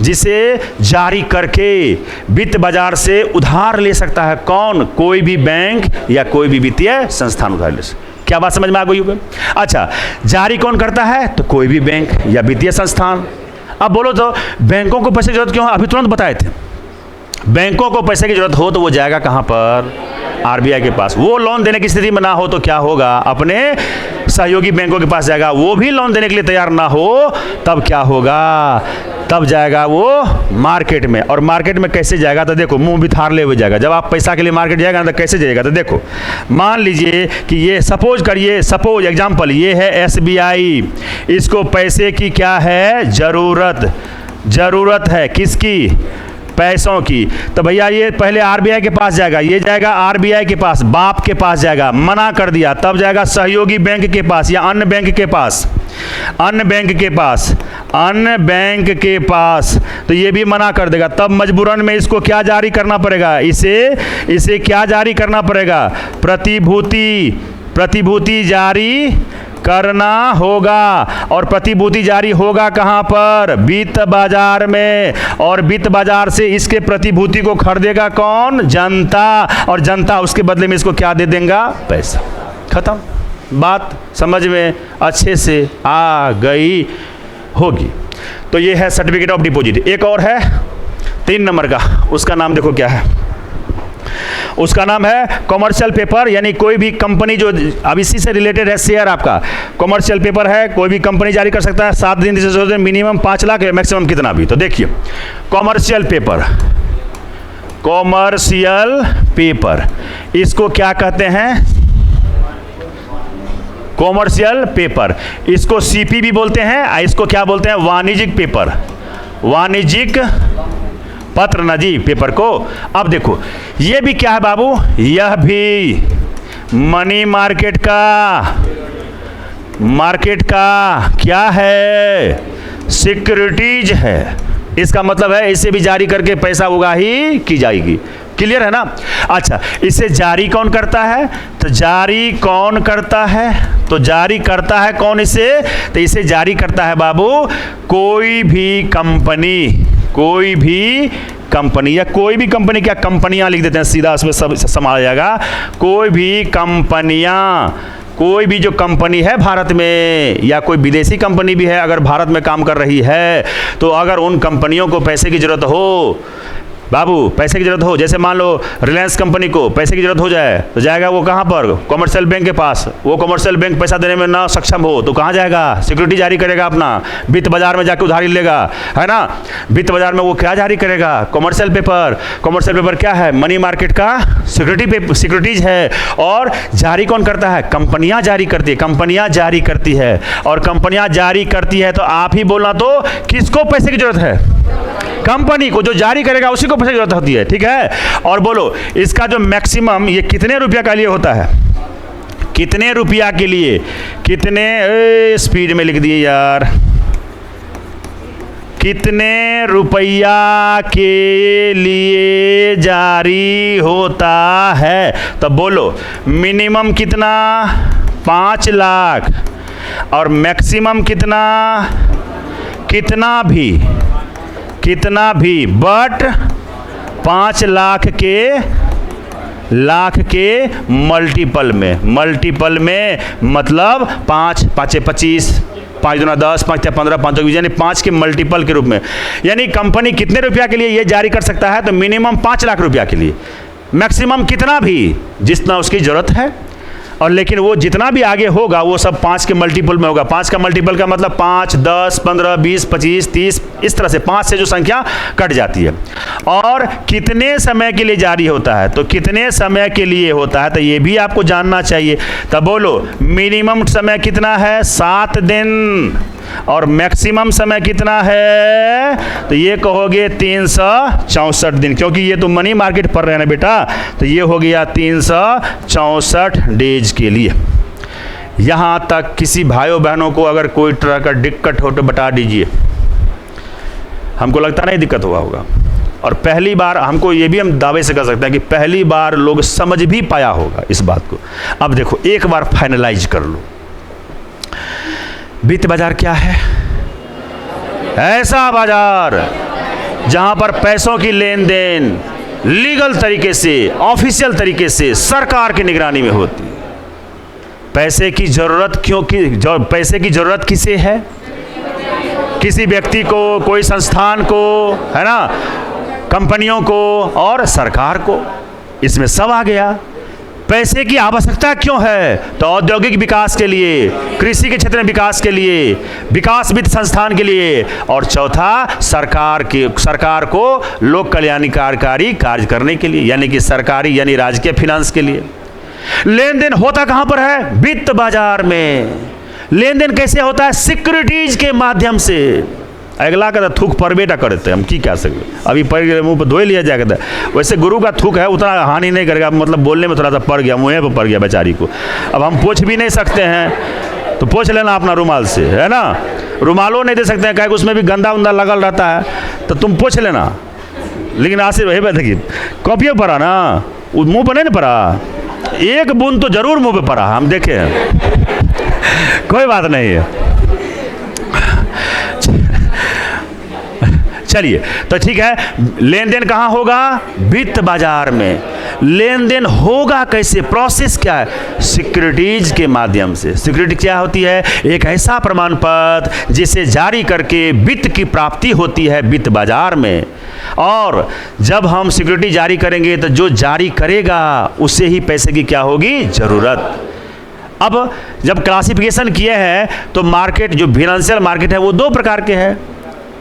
जिसे जारी करके वित्त बाजार से उधार ले सकता है। कौन? कोई भी बैंक या कोई भी वित्तीय संस्थान उधार ले सकता है। क्या बात समझ में आ गई होगी? अच्छा, जारी कौन करता है? तो कोई भी बैंक या वित्तीय संस्थान। अब बोलो तो बैंकों को पैसे की जरूरत क्यों है? अभी तुरंत बताए थे। बैंकों को पैसे की जरूरत हो तो वो जाएगा कहाँ पर? आरबीआई के पास। वो लोन देने की स्थिति में ना हो तो क्या होगा? अपने सहयोगी बैंकों के पास जाएगा। वो भी लोन देने के लिए तैयार ना हो तब क्या होगा? तब जाएगा वो मार्केट में। और मार्केट में कैसे जाएगा? तो देखो, मुंह बिथार ले हुए जाएगा। जब आप पैसा के लिए मार्केट जाएगा ना तो कैसे जाएगा? तो देखो, मान लीजिए कि ये सपोज करिए, सपोज एग्जाम्पल, ये है एसबीआई। इसको पैसे की क्या है? जरूरत है। किसकी? पैसों की। तो भैया ये पहले आरबीआई के पास जाएगा, ये जाएगा आरबीआई के पास, बाप के पास जाएगा, मना कर दिया, तब जाएगा सहयोगी बैंक के पास या अन्य बैंक के पास, अन्य बैंक के पास, तो ये भी मना कर देगा। तब मजबूरन में इसको क्या जारी करना पड़ेगा? इसे क्या जारी करना पड़ेगा? प्रतिभूति जारी करना होगा। और प्रतिभूति जारी होगा कहाँ पर? वित्त बाजार में। और वित्त बाजार से इसके प्रतिभूति को खरीदेगा कौन? जनता। और जनता उसके बदले में इसको क्या दे देगा? पैसा। खत्म। बात समझ में अच्छे से आ गई होगी। तो ये है सर्टिफिकेट ऑफ डिपॉजिट। एक और है 3 नंबर का, उसका नाम देखो क्या है। उसका नाम है कॉमर्शियल पेपर। यानी कोई भी कंपनी जो अब इसी से रिलेटेड है, शेयर आपका कॉमर्शियल पेपर है, कोई भी कंपनी जारी कर सकता है। 7 दिन से मिनिमम 5 लाख है, मैक्सिमम कितना भी। तो देखिए, कॉमर्शियल पेपर इसको क्या कहते हैं? Commercial paper. इसको सीपी भी बोलते हैं, इसको क्या बोलते हैं? वाणिज्यिक पेपर, वाणिज्यिक पत्र ना जी पेपर को। अब देखो, ये भी क्या है बाबू? यह भी मनी मार्केट का क्या है? सिक्योरिटीज है। इसका मतलब है इसे भी जारी करके पैसा उगाही की जाएगी। क्लियर है ना? अच्छा, इसे जारी कौन करता है? तो जारी कौन करता है? तो जारी करता है कौन इसे? तो इसे जारी करता है बाबू कोई भी कंपनी या कोई भी कंपनी, क्या कंपनियां लिख देते हैं सीधा, उसमें सब संभाल जाएगा। कोई भी कंपनियां, कोई भी जो कंपनी है भारत में या कोई विदेशी कंपनी भी है अगर भारत में काम कर रही है, तो अगर उन कंपनियों को पैसे की ज़रूरत हो, बाबू पैसे की ज़रूरत हो, जैसे मान लो रिलायंस कंपनी को पैसे की ज़रूरत हो जाए तो जाएगा वो कहाँ पर? कॉमर्शियल बैंक के पास। वो कॉमर्शियल बैंक पैसा देने में ना सक्षम हो तो कहाँ जाएगा? सिक्योरिटी जारी करेगा अपना, वित्त बाजार में जाकर उधारी लेगा, है ना? वित्त बाजार में वो क्या जारी करेगा? Commercial paper. कॉमर्शियल पेपर क्या है? मनी मार्केट का सिक्योरिटीज है। और जारी कौन करता है? कंपनियां जारी करती है। कंपनियां जारी करती है और कंपनियां जारी करती है तो आप ही बोलना, तो किसको पैसे की जरूरत है? कंपनी को। जो जारी करेगा उसी को पैसे की जरूरत होती है। ठीक है? और बोलो इसका जो मैक्सिमम ये कितने रुपया के लिए होता है? कितने रुपया के लिए? कितने स्पीड में लिख दिए यार, कितने रुपया के लिए जारी होता है? तो बोलो मिनिमम कितना? 5 लाख और मैक्सिमम कितना? कितना भी बट 5 लाख के मल्टीपल में मतलब 5 5 25, 5 दूना 10, 5 15, 5 20, यानी 5 के मल्टीपल के रूप में। यानी कंपनी कितने रुपया के लिए ये जारी कर सकता है? तो मिनिमम 5 लाख रुपया के लिए, मैक्सिमम कितना भी जितना उसकी ज़रूरत है। और लेकिन वो जितना भी आगे होगा वो सब 5 के मल्टीपल में होगा। 5 का मल्टीपल का मतलब 5, 10, 15, 20, 25, 30, इस तरह से 5 से जो संख्या कट जाती है। और कितने समय के लिए जारी होता है? तो कितने समय के लिए होता है तो ये भी आपको जानना चाहिए। तब बोलो मिनिमम समय कितना है? 7 दिन। और मैक्सिमम समय कितना है? तो ये कहोगे 364 दिन, क्योंकि ये तो मनी मार्केट पढ़ रहे हैं ना बेटा, तो ये हो गया 364 डेज के लिए। यहाँ तक किसी भाइयों बहनों को अगर कोई तरह का दिक्कत हो तो बता दीजिए। हमको लगता नहीं दिक्कत हुआ होगा। और पहली बार हमको ये भी हम दावे से कर सकते हैं कि पहली बार लोग समझ भी पाया होगा इस बात को। अब देखो एक बार फाइनलाइज कर लो, वित्त बाजार क्या है? ऐसा बाजार जहां पर पैसों की लेन देन लीगल तरीके से, ऑफिशियल तरीके से सरकार की निगरानी में होती है। पैसे की जरूरत पैसे की जरूरत किसे है? किसी व्यक्ति को, कोई संस्थान को, है ना, कंपनियों को और सरकार को, इसमें सब आ गया। पैसे की आवश्यकता क्यों है? तो औद्योगिक विकास के लिए, कृषि के क्षेत्र में विकास के लिए, विकास वित्त संस्थान के लिए, और चौथा सरकार को लोक कल्याणकारी कार्य करने के लिए, यानी कि सरकारी यानी राजकीय फिनांस के लिए। लेन देन होता कहां पर है? वित्त बाजार में। लेन देन कैसे होता है? सिक्योरिटीज के माध्यम से। अगला का थूक पर बेटा करते हम की क्या सकते, अभी पड़ गया मुंह पर धोए लिया जाएगा। वैसे गुरु का थूक है, उतना हानि नहीं करेगा, मतलब बोलने में थोड़ा सा पड़ गया, मुँह पर पड़ गया बेचारी को। अब हम पोंछ भी नहीं सकते हैं तो पोंछ लेना अपना रुमाल से, है ना। रुमालों नहीं दे सकते हैं, कहे उसमें भी गंदा उंदा लगल रहता है, तो तुम पोंछ लेना। लेकिन आज से वही देखिए कॉपियों पड़ा ना, मुँह पर नहीं ना पड़ा, एक बूंद तो जरूर मुँह पर पड़ा, हम देखे हैं। कोई बात नहीं है, चलिए तो ठीक है। लेन देन कहाँ होगा? वित्त बाजार में। लेन देन होगा कैसे? प्रोसेस क्या है? सिक्योरिटीज के माध्यम से। सिक्योरिटी क्या होती है? एक ऐसा प्रमाण पत्र जिसे जारी करके वित्त की प्राप्ति होती है वित्त बाजार में। और जब हम सिक्योरिटी जारी करेंगे तो जो जारी करेगा उससे ही पैसे की क्या होगी? जरूरत। अब जब क्लासिफिकेशन किए हैं तो मार्केट, जो फाइनेंशियल मार्केट है वो 2 प्रकार के हैं।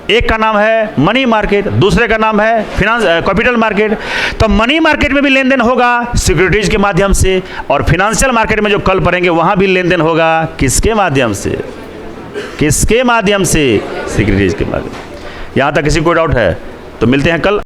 एक का नाम है मनी मार्केट, दूसरे का नाम है कैपिटल मार्केट। तो मनी मार्केट में भी लेन देन होगा सिक्योरिटीज के माध्यम से, और फाइनेंशियल मार्केट में जो कल पढ़ेंगे वहां भी लेन देन होगा किसके माध्यम से? किसके माध्यम से? सिक्योरिटीज के माध्यम। यहां तक किसी को डाउट है तो मिलते हैं कल।